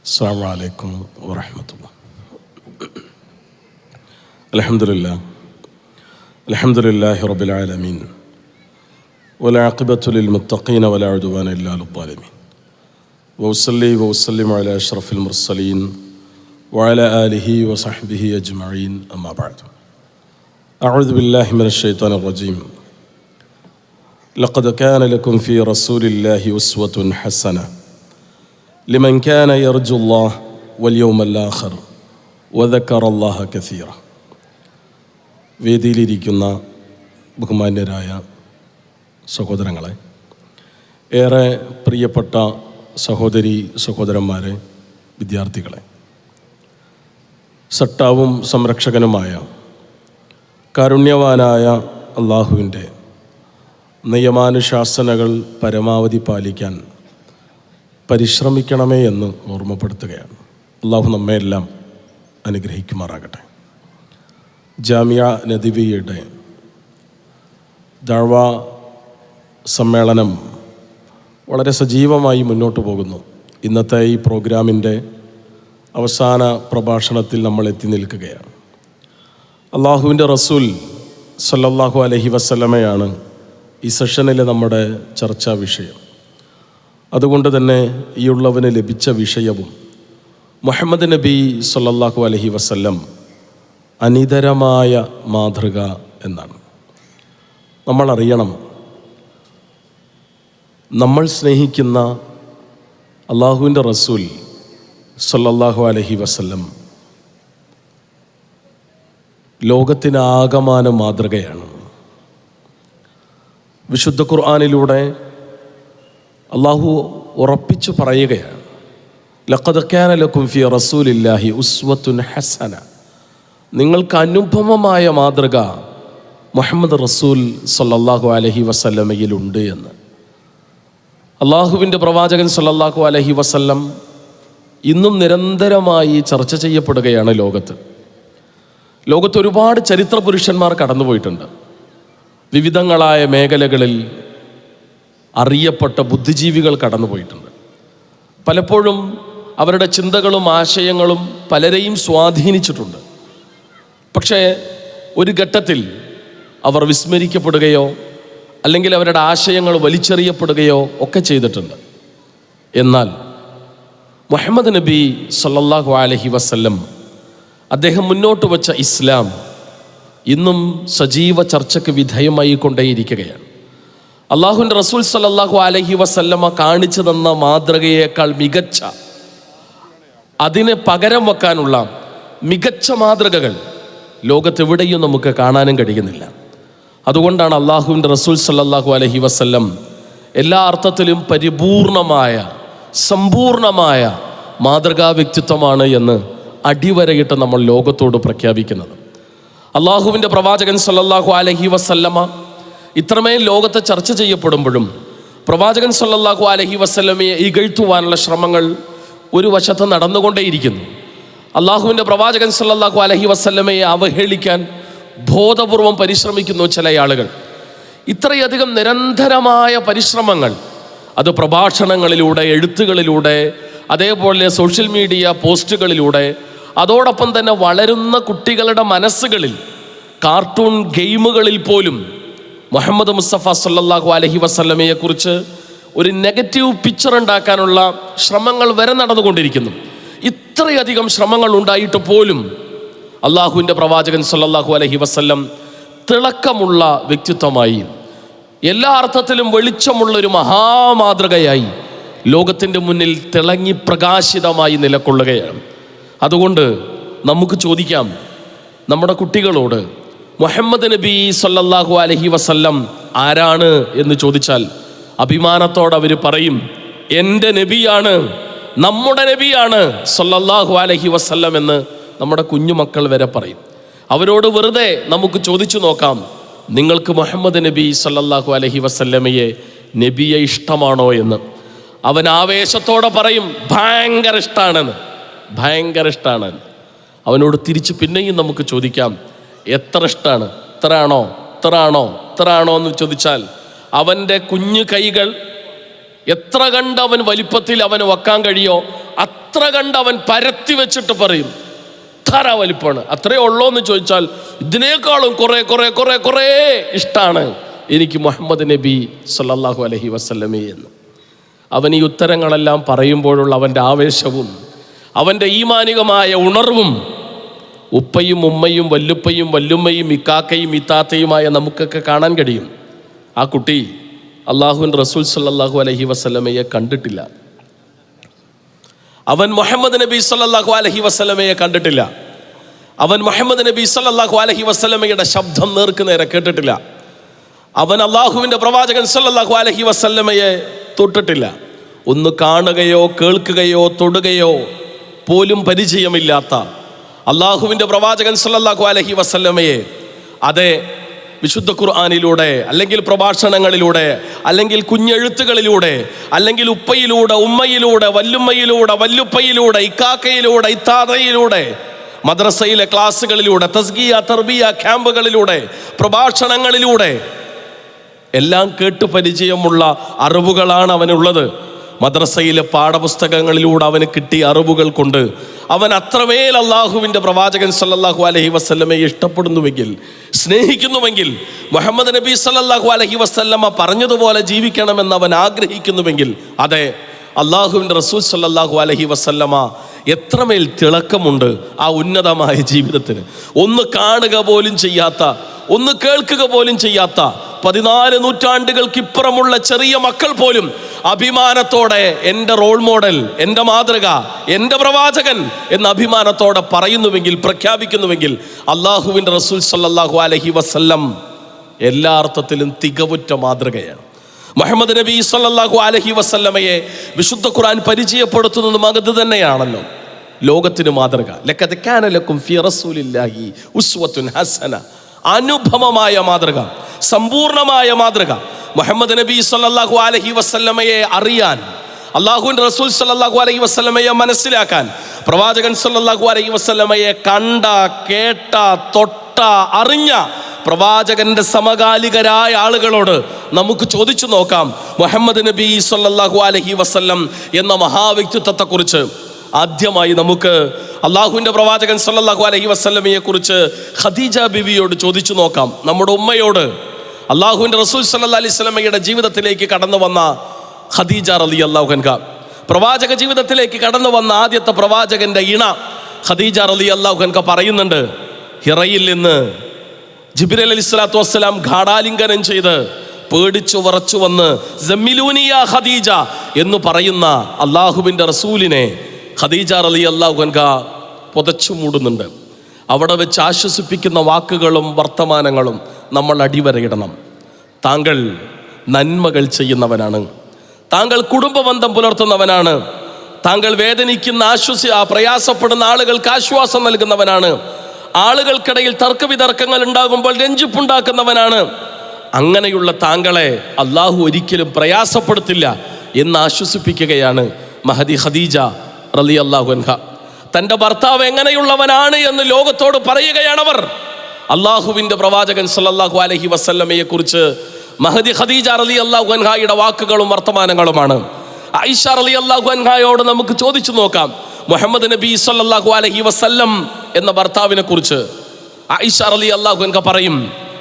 അസ്സലാമു അലൈക്കും വറഹ്മത്തുള്ളാഹി. അൽഹംദുലില്ലാഹി റബ്ബിൽ ആലമീൻ വൽ ആഖിബത്തു ലിൽ മുത്തഖീന വലാ ഉദ്വാന ഇല്ലാ അലൽ ളാലിമീൻ വഉസല്ലി വഉസല്ലിമു അലാ അഷ്റഫിൽ മുർസലീൻ വഅലാ ആലിഹി വസഹ്ബിഹി അജ്മഈൻ അമ്മാ ബഅദ്. അഊദു ബില്ലാഹി മിനശ് ശൈത്വാനിർ റജീം. ലഖദ് കാന ലക്കും ഫീ റസൂലില്ലാഹി ഉസ്വത്തുൻ ഹസന ലിമൻ കാന യർജുല്ലാഹ് വൽ യൗമൽ ആഖിർ വദക്കറല്ലാഹ കസീറ. വേദിയിലിരിക്കുന്ന ബഹുമാന്യരായ സഹോദരങ്ങളെ, ഏറെ പ്രിയപ്പെട്ട സഹോദരി സഹോദരന്മാരെ, വിദ്യാർത്ഥികളെ, സട്ടാവും സംരക്ഷകനുമായ കാരുണ്യവാനായ അള്ളാഹുവിൻ്റെ നിയമാനുശാസനകൾ പരമാവധി പാലിക്കാൻ പരിശ്രമിക്കണമേ എന്ന് ഓർമ്മപ്പെടുത്തുകയാണ്. അള്ളാഹു നമ്മെയെല്ലാം അനുഗ്രഹിക്കുമാറാകട്ടെ. ജാമിയ നദിവിയുടെ ദഅ്വ സമ്മേളനം വളരെ സജീവമായി മുന്നോട്ട് പോകുന്നു. ഇന്നത്തെ ഈ പ്രോഗ്രാമിൻ്റെ അവസാന പ്രഭാഷണത്തിൽ നമ്മൾ എത്തി നിൽക്കുകയാണ്. അള്ളാഹുവിൻ്റെ റസൂൽ സല്ലല്ലാഹു അലൈഹി വസല്ലമയാണ് ഈ സെഷനിലെ നമ്മുടെ ചർച്ചാ വിഷയം. അതുകൊണ്ട് തന്നെ ഈ ഉള്ളവന് ലഭിച്ച വിഷയവും മുഹമ്മദ് നബി സല്ലല്ലാഹു അലൈഹി വസല്ലം അനിതരമായ മാതൃക എന്നാണ്. നമ്മൾ അറിയണം, നമ്മൾ സ്നേഹിക്കുന്ന അള്ളാഹുവിൻ്റെ റസൂൽ സല്ലല്ലാഹു അലൈഹി വസല്ലം ലോകത്തിനാകമാന മാതൃകയാണ്. വിശുദ്ധ ഖുർആനിലൂടെ അള്ളാഹു ഉറപ്പിച്ചു പറയുകയാണ്, ലഖദ് കാന ലക്കും ഫീ റസൂലില്ലാഹി ഉസ്വത്തുൻ ഹസന. നിങ്ങൾക്ക് അനുപമമായ മാതൃക മുഹമ്മദ് റസൂൽ സല്ലല്ലാഹു അലൈഹി വസല്ലമയിലുണ്ട് എന്ന് അള്ളാഹുവിൻ്റെ പ്രവാചകൻ സല്ലല്ലാഹു അലൈഹി വസല്ലം ഇന്നും നിരന്തരമായി ചർച്ച ചെയ്യപ്പെടുകയാണ്. ലോകത്ത് ഒരുപാട് ചരിത്ര പുരുഷന്മാർ കടന്നുപോയിട്ടുണ്ട്. വിവിധങ്ങളായ മേഖലകളിൽ അറിയപ്പെട്ട ബുദ്ധിജീവികൾ കടന്നുപോയിട്ടുണ്ട്. പലപ്പോഴും അവരുടെ ചിന്തകളും ആശയങ്ങളും പലരെയും സ്വാധീനിച്ചിട്ടുണ്ട്. പക്ഷേ ഒരു ഘട്ടത്തിൽ അവർ വിസ്മരിക്കപ്പെടുകയോ അല്ലെങ്കിൽ അവരുടെ ആശയങ്ങൾ വലിച്ചെറിയപ്പെടുകയോ ഒക്കെ ചെയ്തിട്ടുണ്ട്. എന്നാൽ മുഹമ്മദ് നബി സല്ലല്ലാഹു അലൈഹി വസല്ലം അദ്ദേഹം മുന്നോട്ട് വച്ച ഇസ്ലാം ഇന്നും സജീവ ചർച്ചയ്ക്ക് വിധേയമായി കൊണ്ടേയിരിക്കുകയാണ്. അള്ളാഹുവിൻ്റെ റസൂൽ സല്ലല്ലാഹു അലൈഹി വസല്ലമ കാണിച്ചു തന്ന മാതൃകയേക്കാൾ മികച്ച, അതിനെ പകരം വെക്കാനുള്ള മികച്ച മാതൃകകൾ ലോകത്തെവിടെയും നമുക്ക് കാണാനും കഴിയുന്നില്ല. അതുകൊണ്ടാണ് അള്ളാഹുവിൻ്റെ റസൂൽ സല്ലല്ലാഹു അലൈഹി വസല്ലം എല്ലാ അർത്ഥത്തിലും പരിപൂർണമായ സമ്പൂർണമായ മാതൃകാ വ്യക്തിത്വമാണ് എന്ന് അടിവരയിട്ട് നമ്മൾ ലോകത്തോട് പ്രഖ്യാപിക്കുന്നത്. അള്ളാഹുവിൻ്റെ പ്രവാചകൻ സല്ലല്ലാഹു അലൈഹി വസല്ലമ ഇത്രമേൽ ലോകത്തെ ചർച്ച ചെയ്യപ്പെടുമ്പോഴും പ്രവാചകൻ സല്ലല്ലാഹു അലൈഹി വസല്ലമയെ ഇകഴ്ത്തുവാനുള്ള ശ്രമങ്ങൾ ഒരു വശത്ത് നടന്നുകൊണ്ടേയിരിക്കുന്നു. അള്ളാഹുവിൻ്റെ പ്രവാചകൻ സല്ലല്ലാഹു അലൈഹി വസല്ലമയെ അവഹേളിക്കാൻ ബോധപൂർവം പരിശ്രമിക്കുന്നു ചില ആളുകൾ. ഇത്രയധികം നിരന്തരമായ പരിശ്രമങ്ങൾ, അത് പ്രഭാഷണങ്ങളിലൂടെ, എഴുത്തുകളിലൂടെ, അതേപോലെ സോഷ്യൽ മീഡിയ പോസ്റ്റുകളിലൂടെ, അതോടൊപ്പം തന്നെ വളരുന്ന കുട്ടികളുടെ മനസ്സുകളിൽ കാർട്ടൂൺ ഗെയിമുകളിൽ പോലും മുഹമ്മദ് മുസ്തഫ സല്ലല്ലാഹു അലൈഹി വസല്ലമയെ കുറിച്ച് ഒരു നെഗറ്റീവ് പിക്ചർ ഉണ്ടാക്കാനുള്ള ശ്രമങ്ങൾ വരെ നടന്നുകൊണ്ടിരിക്കുന്നു. ഇത്രയധികം ശ്രമങ്ങൾ ഉണ്ടായിട്ട് പോലും അള്ളാഹുവിൻ്റെ പ്രവാചകൻ സല്ലല്ലാഹു അലൈഹി വസല്ലം തിളക്കമുള്ള വ്യക്തിത്വമായി, എല്ലാ അർത്ഥത്തിലും വെളിച്ചമുള്ളൊരു മഹാമാതൃകയായി ലോകത്തിൻ്റെ മുന്നിൽ തിളങ്ങി പ്രകാശിതമായി നിലകൊള്ളുകയാണ്. അതുകൊണ്ട് നമുക്ക് ചോദിക്കാം, നമ്മുടെ കുട്ടികളോട് മുഹമ്മദ് നബി സല്ലല്ലാഹു അലൈഹി വസല്ലം ആരാണ് എന്ന് ചോദിച്ചാൽ അഭിമാനത്തോടെ അവർ പറയും, എൻ്റെ നബിയാണ്, നമ്മുടെ നബിയാണ് സല്ലല്ലാഹു അലൈഹി വസല്ലം എന്ന് നമ്മുടെ കുഞ്ഞുമക്കൾ വരെ പറയും. അവരോട് വെറുതെ നമുക്ക് ചോദിച്ചു നോക്കാം, നിങ്ങൾക്ക് മുഹമ്മദ് നബി സല്ലല്ലാഹു അലൈഹി വസല്ലമയെ നബിയെ ഇഷ്ടമാണോ എന്ന്. അവൻ ആവേശത്തോടെ പറയും, ഭയങ്കര ഇഷ്ടമാണെന്ന്, ഭയങ്കര ഇഷ്ടമാണെന്ന്. അവനോട് തിരിച്ച് പിന്നെയും നമുക്ക് ചോദിക്കാം, എത്ര ഇഷ്ടമാണ്, ഇത്ര ആണോ എന്ന് ചോദിച്ചാൽ അവൻ്റെ കുഞ്ഞു കൈകൾ എത്ര കണ്ട് അവൻ വലിപ്പത്തിൽ അവന് വെക്കാൻ കഴിയോ അത്ര കണ്ട് അവൻ പരത്തി വെച്ചിട്ട് പറയും ധാരാ വലിപ്പമാണ്, അത്രേ ഉള്ളൂ എന്ന് ചോദിച്ചാൽ ഇതിനേക്കാളും കുറേ ഇഷ്ടമാണ് എനിക്ക് മുഹമ്മദ് നബി സല്ലല്ലാഹു അലൈഹി വസല്ലമയെ എന്ന്. അവൻ ഈ ഉത്തരങ്ങളെല്ലാം പറയുമ്പോഴുള്ള അവൻ്റെ ആവേശവും അവൻ്റെ ഈമാനികമായ ഉണർവും ഉപ്പയും ഉമ്മയും വല്ലുപ്പയും വല്ലുമ്മയും ഇക്കാക്കയും ഇത്താത്തയുമായ നമുക്കൊക്കെ കാണാൻ കഴിയും. ആ കുട്ടി അള്ളാഹുവിൻ്റെ റസൂൽ സല്ലല്ലാഹു അലൈഹി വസല്ലമയെ കണ്ടിട്ടില്ല. അവൻ മുഹമ്മദ് നബി സല്ലല്ലാഹു അലൈഹി വസല്ലമയെ കണ്ടിട്ടില്ല. അവൻ മുഹമ്മദ് നബി സല്ലല്ലാഹു അലൈഹി വസല്ലമയുടെ ശബ്ദം നേർക്കുനേരെ കേട്ടിട്ടില്ല. അവൻ അള്ളാഹുവിൻ്റെ പ്രവാചകൻ സല്ലല്ലാഹു അലൈഹി വസല്ലമയെ തൊട്ടിട്ടില്ല. ഒന്ന് കാണുകയോ കേൾക്കുകയോ തൊടുകയോ പോലും പരിചയമില്ലാത്ത അള്ളാഹുവിൻ്റെ പ്രവാചകൻ സല്ലല്ലാഹു അലൈഹി വസല്ലമയെ അതെ വിശുദ്ധ ഖുർആനിലൂടെ അല്ലെങ്കിൽ പ്രഭാഷണങ്ങളിലൂടെ അല്ലെങ്കിൽ കുഞ്ഞെഴുത്തുകളിലൂടെ അല്ലെങ്കിൽ ഉപ്പയിലൂടെ ഉമ്മയിലൂടെ വല്ലുമ്മയിലൂടെ വല്ലുപ്പയിലൂടെ ഇക്കാക്കയിലൂടെ ഇത്താതയിലൂടെ മദ്രസയിലെ ക്ലാസ്സുകളിലൂടെ തസ്കിയ തർബിയ ക്യാമ്പുകളിലൂടെ പ്രഭാഷണങ്ങളിലൂടെ എല്ലാം കേട്ട് പരിചയമുള്ള അറിവുകളാണ് അവനുള്ളത്. മദ്രസയിലെ പാഠപുസ്തകങ്ങളിലൂടെ അവന് കിട്ടിയ അറിവുകൾ കൊണ്ട് അവൻ അത്രമേൽ അള്ളാഹുവിൻ്റെ പ്രവാചകൻ സല്ലല്ലാഹു അലൈഹി വസല്ലമയെ ഇഷ്ടപ്പെടുന്നുവെങ്കിൽ സ്നേഹിക്കുന്നുവെങ്കിൽ മുഹമ്മദ് നബി സല്ലല്ലാഹു അലൈഹി വസല്ലമ പറഞ്ഞതുപോലെ ജീവിക്കണമെന്ന് അവൻ ആഗ്രഹിക്കുന്നുവെങ്കിൽ അതെ അള്ളാഹുവിൻ്റെ റസൂൽ സല്ലല്ലാഹു അലൈഹി വസല്ലമ എത്രമേൽ തിളക്കമുണ്ട് ആ ഉന്നതമായ ജീവിതത്തിന്. ഒന്ന് കാണുക പോലും ചെയ്യാത്ത, ഒന്ന് കേൾക്കുക പോലും ചെയ്യാത്ത 14 നൂറ്റാണ്ടുകൾക്കിപ്പുറമുള്ള ചെറിയ മക്കൾ പോലും അഭിമാനത്തോടെ എൻ്റെ റോൾ മോഡൽ, എൻ്റെ മാതൃക, എൻ്റെ പ്രവാചകൻ എന്ന അഭിമാനത്തോടെ പറയുന്നുവെങ്കിൽ പ്രഖ്യാപിക്കുന്നുവെങ്കിൽ അള്ളാഹുവിൻ്റെ റസൂൽ സല്ലല്ലാഹു അലൈഹി വസല്ലം എല്ലാ അർത്ഥത്തിലും തികവുറ്റ മാതൃകയാണ്. മുഹമ്മദ് നബി സല്ലല്ലാഹു അലൈഹി വസല്ലമയെ വിശുദ്ധ ഖുർആൻ പരിചയപ്പെടുത്തുന്നതും അത് തന്നെയാണല്ലോ. ലോകത്തിന് മാതൃക. ലഖദ് കാന ലക്കും ഫീ റസൂലില്ലാഹി ഉസ്വത്തുൻ ഹസന, അനുപമമായ മാതൃക, സമ്പൂർണമായ മാതൃക. മുഹമ്മദ് നബി സല്ലല്ലാഹു അലൈഹി വസല്ലമയെ അറിയാൻ, അള്ളാഹുവിൻ്റെ റസൂൽ സല്ലല്ലാഹു അലൈഹി വസല്ലമയെ മനസ്സിലാക്കാൻ, പ്രവാചകൻ സല്ലല്ലാഹു അലൈഹി വസല്ലമയെ കണ്ട കേട്ട തൊട്ട അറിഞ്ഞ പ്രവാചകന്റെ സമകാലികരായ ആളുകളോട് നമുക്ക് ചോദിച്ചു നോക്കാം മുഹമ്മദ് നബി സല്ലല്ലാഹു അലൈഹി വസല്ലം എന്ന മഹാവ്യക്തിത്വത്തെക്കുറിച്ച്. ആദ്യമായി നമുക്ക് അള്ളാഹുവിൻ്റെ പ്രവാചകൻ സല്ലല്ലാഹു അലൈഹി വസല്ലമയെ കുറിച്ച് ഖദീജ ബിവിയോട് ചോദിച്ചു നോക്കാം. നമ്മുടെ ഉമ്മയോട് അള്ളാഹുവിൻ്റെ റസൂൽ സല്ലല്ലാഹു അലൈഹി വസല്ലമയുടെ ജീവിതത്തിലേക്ക് കടന്നു വന്ന ഖദീജ റളിയല്ലാഹു അൻഹ, പ്രവാചക ജീവിതത്തിലേക്ക് കടന്നു വന്ന ആദ്യത്തെ പ്രവാചകന്റെ ഇണ ഖദീജ റളിയല്ലാഹു അൻഹ പറയുന്നുണ്ട്, ഹിറയിൽ നിന്ന് ജിബ്രീൽ അലൈഹിസ്സലാത്തു വസ്സലാം ഗാഢാലിംഗനം ചെയ്ത് പേടിച്ചു വിറച്ചു വന്ന് സമ്മിലൂനി യാ ഖദീജ എന്ന് പറയുന്ന അള്ളാഹുവിൻ്റെ റസൂലിനെ ഖദീജ റളിയല്ലാഹു അൻഹ പുതച്ചു മൂടുന്നുണ്ട്. അവിടെ വെച്ച് ആശ്വസിപ്പിക്കുന്ന വാക്കുകളും വർത്തമാനങ്ങളും നമ്മൾ അടിവരയിടണം. താങ്കൾ നന്മകൾ ചെയ്യുന്നവനാണ്, താങ്കൾ കുടുംബബന്ധം പുലർത്തുന്നവനാണ്, താങ്കൾ വേദനിക്കുന്ന പ്രയാസപ്പെടുന്ന ആളുകൾക്ക് ആശ്വാസം നൽകുന്നവനാണ്, ആളുകൾക്കിടയിൽ തർക്കവിതർക്കങ്ങൾ ഉണ്ടാകുമ്പോൾ രഞ്ജിപ്പുണ്ടാക്കുന്നവനാണ്. അങ്ങനെയുള്ള താങ്കളെ അള്ളാഹു ഒരിക്കലും പ്രയാസപ്പെടുത്തില്ല എന്ന് ആശ്വസിപ്പിക്കുകയാണ് മഹദി ഖദീജ റളിയല്ലാഹു അൻഹ. തൻ്റെ ഭർത്താവ് എങ്ങനെയുള്ളവനാണ് എന്ന് ലോകത്തോട് പറയുകയാണവർ. അള്ളാഹുവിൻ്റെ പ്രവാചകൻ സല്ലല്ലാഹു അലൈഹി വസല്ലമയെ കുറിച്ച് മഹദി ഖദീജ റളിയല്ലാഹു അൻഹയുടെ വാക്കുകളും വർത്തമാനങ്ങളുമാണ്. ആയിഷ റളിയല്ലാഹു അൻഹയോട് നമുക്ക് ചോദിച്ചു നോക്കാം മുഹമ്മദ് നബി സല്ലല്ലാഹു അലൈഹി വസല്ലം എന്ന ഭർത്താവിനെ കുറിച്ച്. ആയിഷ റളിയല്ലാഹു അൻഹ പറയും,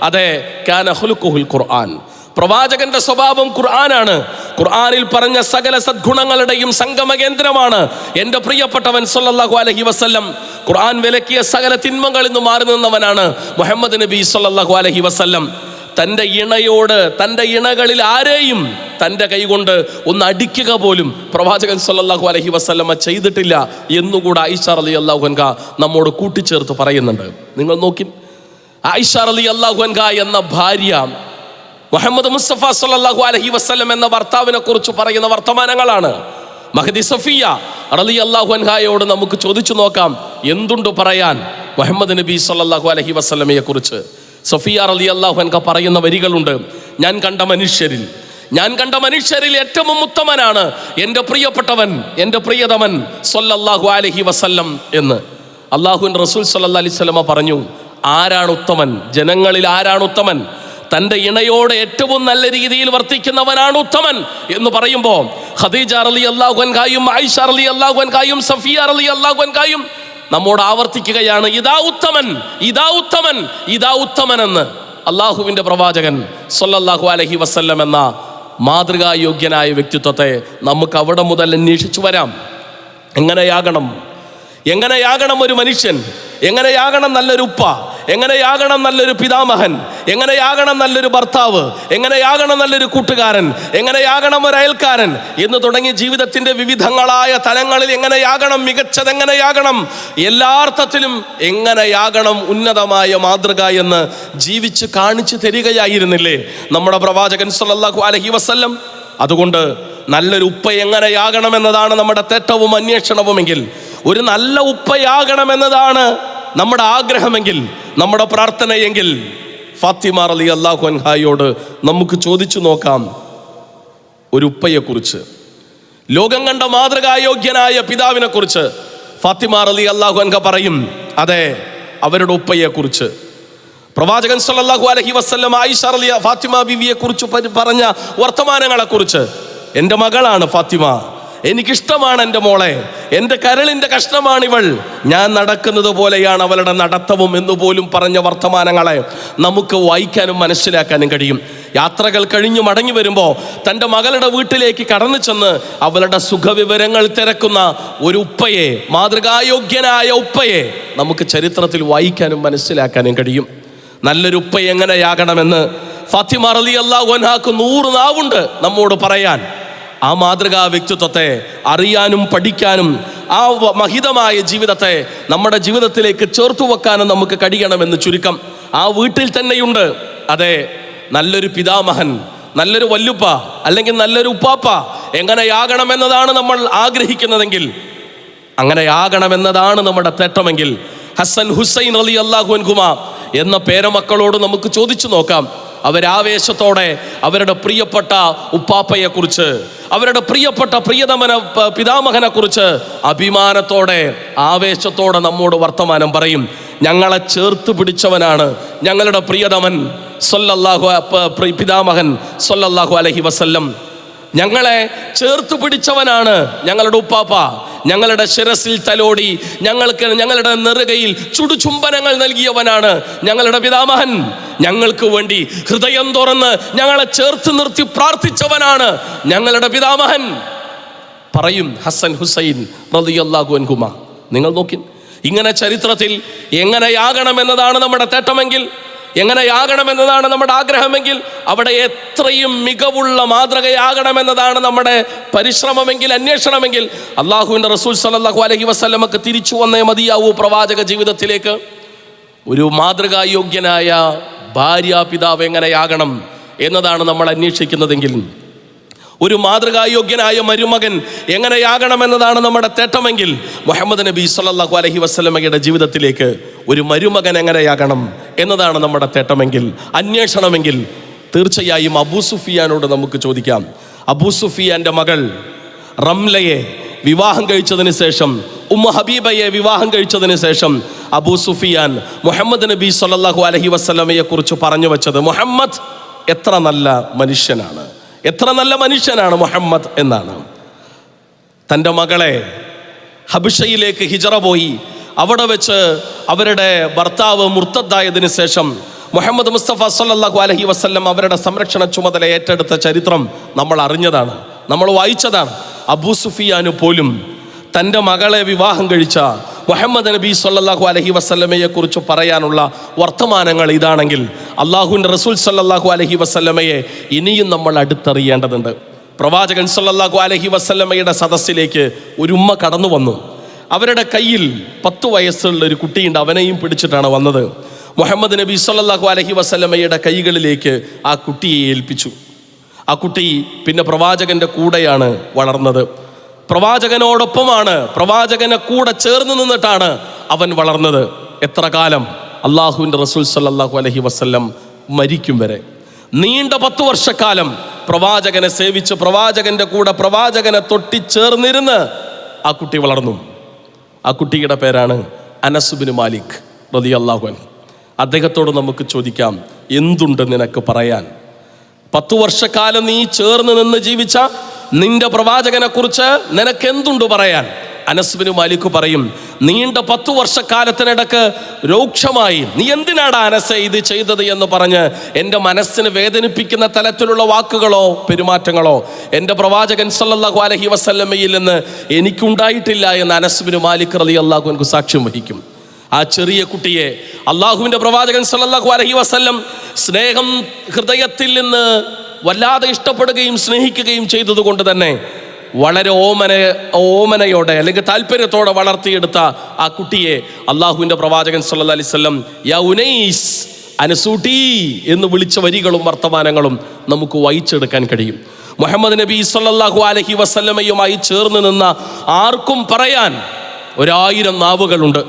അതെ കാന ഖുലുഖുൽ ഖുർആൻ, പ്രവാചകന്റെ സ്വഭാവം ഖുർആനാണ്. ഖുർആനിൽ പറഞ്ഞ സകല സദ്ഗുണങ്ങളുടെയും സംഗമ കേന്ദ്രമാണ് എൻ്റെ പ്രിയപ്പെട്ടവൻ സല്ലല്ലാഹു അലൈഹി വസല്ലം. ഖുർആൻ വിലക്കിയ സകല തിന്മകളിൽ നിന്ന് മാറി നിന്നവനാണ് മുഹമ്മദ് നബി സല്ലല്ലാഹു അലൈഹി വസല്ലം. തൻ്റെ ഇണയോട്, തൻ്റെ ഇണകളിൽ ആരെയും തൻ്റെ കൈകൊണ്ട് ഒന്ന് അടിക്കുക പോലും പ്രവാചകൻ സല്ലല്ലാഹു അലൈഹി വസല്ലമ ചെയ്തിട്ടില്ല എന്നുകൂടെ ആയിഷ റളിയല്ലാഹു അൻഹ നമ്മോട് കൂട്ടിച്ചേർത്ത് പറയുന്നുണ്ട്. നിങ്ങൾ നോക്കി, ആയിഷ റളിയല്ലാഹു അൻഹ എന്ന ഭാര്യ മുഹമ്മദ് മുസ്തഫ സല്ലല്ലാഹു അലൈഹി വസല്ലം എന്ന ഭർത്താവിനെ കുറിച്ച് പറയുന്ന വർത്തമാനങ്ങളാണ്. മഹദി സഫിയ റളിയല്ലാഹു അൻഹയോട് നമുക്ക് ചോദിച്ചു നോക്കാം എന്തുണ്ട് പറയാൻ മുഹമ്മദ് നബി സല്ലല്ലാഹു അലൈഹി വസല്ലമയെ കുറിച്ച്. സഫിയ റളിയല്ലാഹു അൻഹ പറയുന്ന വരികളുണ്ട്, ഞാൻ കണ്ട മനുഷ്യരിൽ ഏറ്റവും ഉത്തമനാണ് എൻ്റെ പ്രിയപ്പെട്ടവൻ, എൻ്റെ പ്രിയതമൻ സല്ലല്ലാഹു അലൈഹി വസല്ലം എന്ന്. അള്ളാഹുവിൻ്റെ റസൂൽ സല്ലല്ലാഹു അലൈഹി വസല്ലമ പറഞ്ഞു, ആരാണ് ഉത്തമൻ, ജനങ്ങളിൽ ആരാണ് ഉത്തമൻ? തൻ്റെ ഇണയോട് ഏറ്റവും നല്ല രീതിയിൽ വർത്തിക്കുന്നവനാണ് ഉത്തമൻ എന്ന് പറയുമ്പോൾ ഖദീജ റളിയല്ലാഹു അൻഹായും ആയിഷ റളിയല്ലാഹു അൻഹായും സഫിയ റളിയല്ലാഹു അൻഹായും നമ്മോട് ആവർത്തിക്കുകയാണ്, ഇതാ ഉത്തമൻ, ഇതാ ഉത്തമൻ, ഇതാ ഉത്തമൻ എന്ന്. അള്ളാഹുവിൻ്റെ പ്രവാചകൻ സ്വല്ലല്ലാഹു അലൈഹി വസല്ലം എന്ന മാതൃകായോഗ്യനായ വ്യക്തിത്വത്തെ നമുക്ക് അവിടെ മുതൽ അന്വേഷിച്ചു വരാം. എങ്ങനെയാകണം ഒരു മനുഷ്യൻ, എങ്ങനെയാകണം നല്ലൊരു ഉപ്പ, എങ്ങനെയാകണം നല്ലൊരു പിതാമഹൻ, എങ്ങനെയാകണം നല്ലൊരു ഭർത്താവ്, എങ്ങനെയാകണം നല്ലൊരു കൂട്ടുകാരൻ, എങ്ങനെയാകണം ഒരു അയൽക്കാരൻ എന്ന് തുടങ്ങി ജീവിതത്തിൻ്റെ വിവിധങ്ങളായ തലങ്ങളിൽ എങ്ങനെയാകണം മികച്ചതെങ്ങനെയാകണം, എല്ലാ അർത്ഥത്തിലും എങ്ങനെയാകണം ഉന്നതമായ മാതൃക എന്ന് ജീവിച്ച് കാണിച്ചു തരികയായിരുന്നില്ലേ നമ്മുടെ പ്രവാചകൻ സ്വല്ലല്ലാഹു അലൈഹി വസല്ലം? അതുകൊണ്ട് നല്ലൊരു ഉപ്പ എങ്ങനെയാകണമെന്നതാണ് നമ്മുടെ തേട്ടവും അന്വേഷണവുമെങ്കിൽ, ഒരു നല്ല ഉപ്പയാകണമെന്നതാണ് നമ്മുടെ ആഗ്രഹമെങ്കിൽ, നമ്മുടെ പ്രാർത്ഥനയെങ്കിൽ, ഫാത്തിമ റളിയല്ലാഹു അൻഹായോട് നമുക്ക് ചോദിച്ചു നോക്കാം ഒരു ഉപ്പയെക്കുറിച്ച്. ലോകം കണ്ട മാതൃകായോഗ്യനായ പിതാവിനെ കുറിച്ച് ഫാത്തിമ റളിയല്ലാഹു അൻഹ പറയും, അതെ, അവരുടെ ഉപ്പയെക്കുറിച്ച്. പ്രവാചകൻ സ്വല്ലല്ലാഹു അലൈഹി വസല്ലം ആയിഷ ഫാത്തിമ ബീവിയെ കുറിച്ച് പറഞ്ഞ വർത്തമാനങ്ങളെക്കുറിച്ച്, എൻ്റെ മകളാണ് ഫാത്തിമ, എനിക്കിഷ്ടമാണ് എൻ്റെ മോളെ, എൻ്റെ കരളിൻ്റെ കഷ്ണമാണിവൾ, ഞാൻ നടക്കുന്നത് പോലെയാണ് അവളുടെ നടത്തവും എന്നുപോലും പറഞ്ഞ വർത്തമാനങ്ങളെ നമുക്ക് വായിക്കാനും മനസ്സിലാക്കാനും കഴിയും. യാത്രകൾ കഴിഞ്ഞു മടങ്ങി വരുമ്പോൾ തൻ്റെ മകളുടെ വീട്ടിലേക്ക് കടന്നു ചെന്ന് അവളുടെ സുഖവിവരങ്ങൾ തിരക്കുന്ന ഒരു ഉപ്പയെ, മാതൃകായോഗ്യനായ ഉപ്പയെ നമുക്ക് ചരിത്രത്തിൽ വായിക്കാനും മനസ്സിലാക്കാനും കഴിയും. നല്ലൊരു ഉപ്പ എങ്ങനെയാകണമെന്ന് ഫാത്തിമ റളിയല്ലാഹു അൻഹാക്ക് 100 നാവുണ്ട് നമ്മോട് പറയാൻ. ആ മാതൃകാ വ്യക്തിത്വത്തെ അറിയാനും പഠിക്കാനും ആ മഹിതമായ ജീവിതത്തെ നമ്മുടെ ജീവിതത്തിലേക്ക് ചേർത്തു വെക്കാനും നമുക്ക് കഴിയണമെന്ന് ചുരുക്കം. ആ വീട്ടിൽ തന്നെയുണ്ട്, അതെ, നല്ലൊരു പിതാമഹൻ, നല്ലൊരു വല്ലുപ്പ അല്ലെങ്കിൽ നല്ലൊരു ഉപ്പാപ്പ എങ്ങനെയാകണമെന്നതാണ് നമ്മൾ ആഗ്രഹിക്കുന്നതെങ്കിൽ, അങ്ങനെയാകണമെന്നതാണ് നമ്മുടെ തേട്ടമെങ്കിൽ, ഹസൻ ഹുസൈൻ റളിയല്ലാഹു അൻഹുമ എന്ന പേരമക്കളോട് നമുക്ക് ചോദിച്ചു നോക്കാം. അവരാവേശത്തോടെ അവരുടെ പ്രിയപ്പെട്ട ഉപ്പാപ്പയെക്കുറിച്ച്, അവരുടെ പ്രിയപ്പെട്ട പ്രിയതമന പിതാമഹനെ കുറിച്ച് അഭിമാനത്തോടെ ആവേശത്തോടെ നമ്മോട് വർത്തമാനം പറയും. ഞങ്ങളെ ചേർത്ത് പിടിച്ചവനാണ് ഞങ്ങളുടെ പ്രിയതമൻ പിതാമഹൻ സ്വല്ലല്ലാഹു അലൈഹി വസല്ലം. ഞങ്ങളെ ചേർത്ത് പിടിച്ചവനാണ് ഞങ്ങളുടെ ഉപ്പാപ്പ. ഞങ്ങളുടെ ശിരസിൽ തലോടി ഞങ്ങളുടെ നെറുകയിൽ ചുടുചുംബനങ്ങൾ നൽകിയവനാണ് ഞങ്ങളുടെ പിതാമഹൻ. ഞങ്ങൾക്ക് വേണ്ടി ഹൃദയം തുറന്ന് ഞങ്ങളെ ചേർത്ത് നിർത്തി പ്രാർത്ഥിച്ചവനാണ് ഞങ്ങളുടെ പിതാമഹൻ. പറയും ഹസൻ ഹുസൈൻ റളിയല്ലാഹു അൻഹുമ. നിങ്ങൾ നോക്കി, ഇങ്ങനെ ചരിത്രത്തിൽ എങ്ങനെയാകണമെന്നതാണ് നമ്മുടെ തേട്ടമെങ്കിൽ, എങ്ങനെയാകണമെന്നതാണ് നമ്മുടെ ആഗ്രഹമെങ്കിൽ, അവിടെ എത്രയും മികവുള്ള മാതൃകയാകണമെന്നതാണ് നമ്മുടെ പരിശ്രമമെങ്കിൽ, അന്വേഷണമെങ്കിൽ, അള്ളാഹുവിൻ്റെ റസൂൽ സ്വല്ലല്ലാഹു അലൈഹി വസല്ലമക്ക് തിരിച്ചു വന്നേ മതിയാവൂ പ്രവാചക ജീവിതത്തിലേക്ക്. ഒരു മാതൃകായോഗ്യനായ ഭാര്യാപിതാവ് എങ്ങനെയാകണം എന്നതാണ് നമ്മൾ അന്വേഷിക്കുന്നതെങ്കിൽ, ഒരു മാതൃകായോഗ്യനായ മരുമകൻ എങ്ങനെയാകണമെന്നതാണ് നമ്മുടെ തേട്ടമെങ്കിൽ, മുഹമ്മദ് നബി സ്വല്ലല്ലാഹു അലൈഹി വസല്ലമയുടെ ജീവിതത്തിലേക്ക് ഒരു മരുമകൻ എങ്ങനെയാകണം എന്നതാണ് നമ്മുടെ തേട്ടമെങ്കിൽ, അന്വേഷണമെങ്കിൽ, തീർച്ചയായും അബൂ സുഫിയാനോട് നമുക്ക് ചോദിക്കാം. അബൂ സുഫിയാൻ്റെ മകൾ റംലയെ വിവാഹം കഴിച്ചതിന് ശേഷം, ഉമ്മ ഹബീബയെ വിവാഹം കഴിച്ചതിന് ശേഷം അബൂ സുഫിയാൻ മുഹമ്മദ് നബി സ്വല്ലല്ലാഹു അലൈഹി വസല്ലമയെ കുറിച്ച് പറഞ്ഞു വെച്ചത്, മുഹമ്മദ് എത്ര നല്ല മനുഷ്യനാണ്, എത്ര നല്ല മനുഷ്യനാണ് മുഹമ്മദ് എന്നാണ്. തൻ്റെ മകളെ ഹബിഷയിലേക്ക് ഹിജറ പോയി അവിടെ വെച്ച് അവരുടെ ഭർത്താവ് മുർത്തദ്ദായതിനു ശേഷം മുഹമ്മദ് മുസ്തഫ സ്വല്ലല്ലാഹു അലൈഹി വസല്ലം അവരുടെ സംരക്ഷണ ചുമതല ഏറ്റെടുത്ത ചരിത്രം നമ്മൾ അറിഞ്ഞതാണ്, നമ്മൾ വായിച്ചതാണ്. അബൂ സുഫിയാന് പോലും തൻ്റെ മകളെ വിവാഹം കഴിച്ച മുഹമ്മദ് നബി സ്വല്ലല്ലാഹു അലൈഹി വസല്ലമയെ കുറിച്ച് പറയാനുള്ള വർത്തമാനങ്ങൾ ഇതാണെങ്കിൽ, അള്ളാഹുവിൻ്റെ റസൂൽ സ്വല്ലല്ലാഹു അലൈഹി വസല്ലമയെ ഇനിയും നമ്മൾ അടുത്തറിയേണ്ടതുണ്ട്. പ്രവാചകൻ സ്വല്ലല്ലാഹു അലൈഹി വസല്ലമയുടെ സദസ്സിലേക്ക് ഒരു ഉമ്മ കടന്നു വന്നു. അവരുടെ കയ്യിൽ 10 വയസ്സുള്ള ഒരു കുട്ടിയുണ്ട്, അവനെയും പിടിച്ചിട്ടാണ് വന്നത്. മുഹമ്മദ് നബി സ്വല്ലല്ലാഹു അലൈഹി വസല്ലമയുടെ കൈകളിലേക്ക് ആ കുട്ടിയെ ഏൽപ്പിച്ചു. ആ കുട്ടി പിന്നെ പ്രവാചകൻ്റെ കൂടെയാണ് വളർന്നത്, പ്രവാചകനോടൊപ്പമാണ്, പ്രവാചകനെ കൂടെ ചേർന്ന് നിന്നിട്ടാണ് അവൻ വളർന്നത്. എത്ര കാലം? അള്ളാഹുവിൻ്റെ റസൂൽ സ്വല്ലല്ലാഹു അലൈഹി വസല്ലം മരിക്കും വരെ നീണ്ട 10 വർഷക്കാലം പ്രവാചകനെ സേവിച്ച് പ്രവാചകൻ്റെ കൂടെ പ്രവാചകനെ തൊട്ടിച്ചേർന്നിരുന്ന് ആ കുട്ടി വളർന്നു. ആ കുട്ടിയുടെ പേരാണ് അനസ് ബിൻ മാലിക് റളിയല്ലാഹു അൻഹു. അദ്ദേഹത്തോട് നമുക്ക് ചോദിക്കാം, എന്തുണ്ട് നിനക്ക് പറയാൻ? 10 വർഷക്കാലം നീ ചേർന്ന് നിന്ന് ജീവിച്ച നിന്റെ പ്രവാചകനെ കുറിച്ച് നിനക്ക് എന്തുണ്ട് പറയാൻ? അനസ് ബിൻ മാലിക് പറയും, നീണ്ട 10 വർഷക്കാലത്തിനിടക്ക് രൂക്ഷമായി നീ എന്തിനാടാ അനസെ ഇത് ചെയ്തത് എന്ന് പറഞ്ഞ് എൻ്റെ മനസ്സിന് വേദനിപ്പിക്കുന്ന തലത്തിലുള്ള വാക്കുകളോ പെരുമാറ്റങ്ങളോ എൻ്റെ പ്രവാചകൻ സല്ലല്ലാഹു അലൈഹി വസല്ലമയിൽ നിന്ന് എനിക്കുണ്ടായിട്ടില്ല എന്ന് അനസ് ബിൻ മാലിക് റളിയല്ലാഹു അൻഹു സാക്ഷ്യം വഹിക്കും. ആ ചെറിയ കുട്ടിയെ അള്ളാഹുവിൻ്റെ പ്രവാചകൻ സല്ലല്ലാഹു അലൈഹി വസല്ലം സ്നേഹം ഹൃദയത്തിൽ നിന്ന് വല്ലാതെ ഇഷ്ടപ്പെടുകയും സ്നേഹിക്കുകയും ചെയ്തതുകൊണ്ട് തന്നെ വളരെ ഓമനയോടെ അല്ലെങ്കിൽ താല്പര്യത്തോടെ വളർത്തിയെടുത്ത ആ കുട്ടിയെ അള്ളാഹുവിൻ്റെ പ്രവാചകൻ സല്ലല്ലാഹു അലൈഹി വസല്ലം യാ ഉനൈസ്, അനസൂട്ടി എന്ന് വിളിച്ച വരികളും വർത്തമാനങ്ങളും നമുക്ക് വായിച്ചെടുക്കാൻ കഴിയും. മുഹമ്മദ് നബി സല്ലല്ലാഹു അലൈഹി വസല്ലമയുമായി ചേർന്ന് നിന്ന ആർക്കും പറയാൻ 1000 നാവുകളുണ്ട്.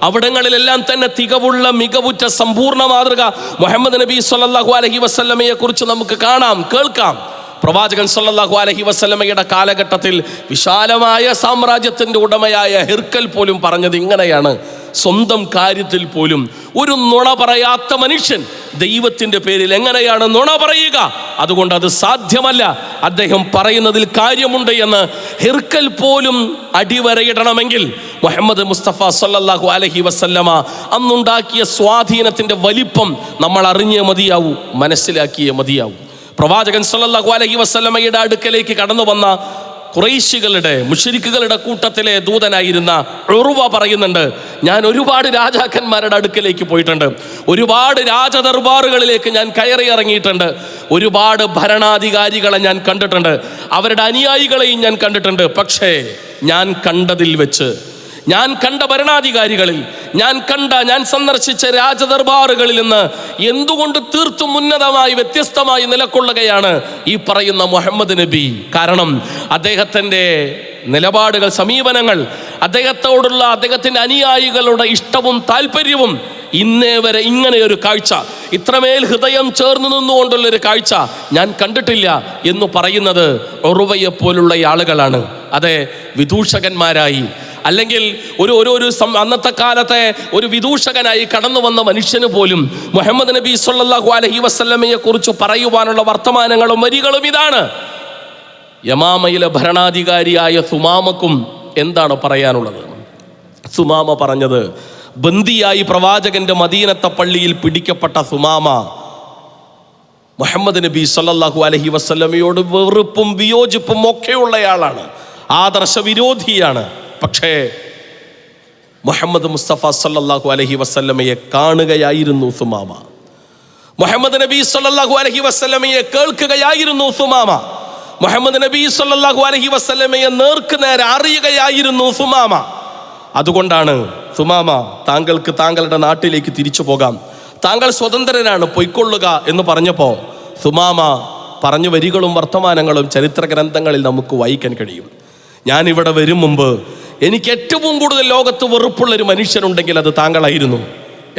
അവിടങ്ങളിലെല്ലാം തന്നെ തികവുള്ള മികവുറ്റ സമ്പൂർണ്ണ മാതൃക മുഹമ്മദ് നബി സല്ലല്ലാഹു അലൈഹി വസല്ലമയെ കുറിച്ച് നമുക്ക് കാണാം, കേൾക്കാം. പ്രവാചകൻ സല്ലല്ലാഹു അലൈഹി വസല്ലമയുടെ കാലഘട്ടത്തിൽ വിശാലമായ സാമ്രാജ്യത്തിൻ്റെ ഉടമയായ ഹിർക്കൽ പോലും പറഞ്ഞത് ഇങ്ങനെയാണ്: സ്വന്തം കാര്യത്തിൽ പോലും ഒരു നുണ പറയാത്ത മനുഷ്യൻ ദൈവത്തിൻ്റെ പേരിൽ എങ്ങനെയാണ് നുണ പറയുക? അതുകൊണ്ട് അത് സാധ്യമല്ല, അദ്ദേഹം പറയുന്നതിൽ കാര്യമുണ്ട് എന്ന് ഹിർക്കൽ പോലും അടിവരയിടണമെങ്കിൽ മുഹമ്മദ് മുസ്തഫ സല്ലല്ലാഹു അലൈഹി വസല്ലമ അന്നുണ്ടാക്കിയ സ്വാധീനത്തിൻ്റെ വലിപ്പം നമ്മൾ അറിഞ്ഞേ മതിയാവൂ, മനസ്സിലാക്കിയേ മതിയാവൂ. പ്രവാചകൻ സല്ലല്ലാഹു അലൈഹി വസല്ലമയുടെ അടുക്കലേക്ക് കടന്നു വന്ന ഖുറൈശികളുടെ മുശ്രിക്കുകളുടെ കൂട്ടത്തിലെ ദൂതനായിരുന്ന ഉർവ പറയുന്നുണ്ട്, ഞാൻ ഒരുപാട് രാജാക്കന്മാരുടെ അടുക്കലേക്ക് പോയിട്ടുണ്ട്, ഒരുപാട് രാജദർബാറുകളിലേക്ക് ഞാൻ കയറി ഇറങ്ങിയിട്ടുണ്ട്, ഒരുപാട് ഭരണാധികാരികളെ ഞാൻ കണ്ടിട്ടുണ്ട്, അവരുടെ അനുയായികളെയും ഞാൻ കണ്ടിട്ടുണ്ട്. പക്ഷേ ഞാൻ കണ്ടതിൽ വെച്ച്, ഞാൻ കണ്ട ഭരണാധികാരികളിൽ, ഞാൻ സന്ദർശിച്ച രാജദർബാറുകളിൽ നിന്ന് എന്തുകൊണ്ട് തീർത്തും ഉന്നതമായി വ്യത്യസ്തമായി നിലകൊള്ളുകയാണ് ഈ പറയുന്ന മുഹമ്മദ് നബി? കാരണം അദ്ദേഹത്തിൻ്റെ നിലപാടുകൾ, സമീപനങ്ങൾ, അദ്ദേഹത്തോടുള്ള അദ്ദേഹത്തിൻ്റെ അനുയായികളുടെ ഇഷ്ടവും താല്പര്യവും ഇന്നേ വരെ ഇങ്ങനെയൊരു കാഴ്ച, ഇത്രമേൽ ഹൃദയം ചേർന്ന് നിന്നുകൊണ്ടുള്ളൊരു കാഴ്ച ഞാൻ കണ്ടിട്ടില്ല എന്ന് പറയുന്നത് ഉർവയെ പോലുള്ള ആളുകളാണ്. അതെ, വിദൂഷകന്മാരായി അല്ലെങ്കിൽ ഒരു അന്നത്തെ കാലത്തെ ഒരു വിദൂഷകനായി കടന്നു വന്ന മനുഷ്യന് പോലും മുഹമ്മദ് നബി സല്ലല്ലാഹു അലൈഹി വസല്ലമയെ കുറിച്ച് പറയുവാനുള്ള വർത്തമാനങ്ങളും വരികളും ഇതാണ്. യമാമയിലെ ഭരണാധികാരിയായ സുമാമക്കും എന്താണ് പറയാനുള്ളത്? സുമാമ പറഞ്ഞത്, ബന്ദിയായി പ്രവാചകന്റെ മദീനത്തെ പള്ളിയിൽ പിടിക്കപ്പെട്ട സുമാമ മുഹമ്മദ് നബി സല്ലല്ലാഹു അലൈഹി വസല്ലമയോട് വെറുപ്പും വിയോജിപ്പും ഒക്കെയുള്ളയാളാണ്, ആദർശ വിരോധിയാണ്. പക്ഷേ മുഹമ്മദ് മുസ്തഫ സല്ലല്ലാഹു അലൈഹി വസല്ലമയെ കാണുകയായിരുന്നു സുമാമ. മുഹമ്മദ് നബി സല്ലല്ലാഹു അലൈഹി വസല്ലമയെ കേൾക്കുകയായിരുന്നു സുമാമ. മുഹമ്മദ് നബി സല്ലല്ലാഹു അലൈഹി വസല്ലമയെ നേർക്കുനേരെ അറിയുകയായിരുന്നു സുമാമ. അതുകൊണ്ടാണ് സുമാമ, താങ്കൾക്ക് താങ്കളുടെ നാട്ടിലേക്ക് തിരിച്ചു പോകാം, താങ്കൾ സ്വതന്ത്രനാണ്, പൊയ്ക്കൊള്ളുക എന്ന് പറഞ്ഞപ്പോൾ സുമാമ പറഞ്ഞു വരികളും വർത്തമാനങ്ങളും ചരിത്ര ഗ്രന്ഥങ്ങളിൽ നമുക്ക് വായിക്കാൻ കഴിയും. ഞാനിവിടെ വരും മുമ്പ് എനിക്ക് ഏറ്റവും കൂടുതൽ ലോകത്ത് വെറുപ്പുള്ളൊരു മനുഷ്യനുണ്ടെങ്കിൽ അത് താങ്കളായിരുന്നു.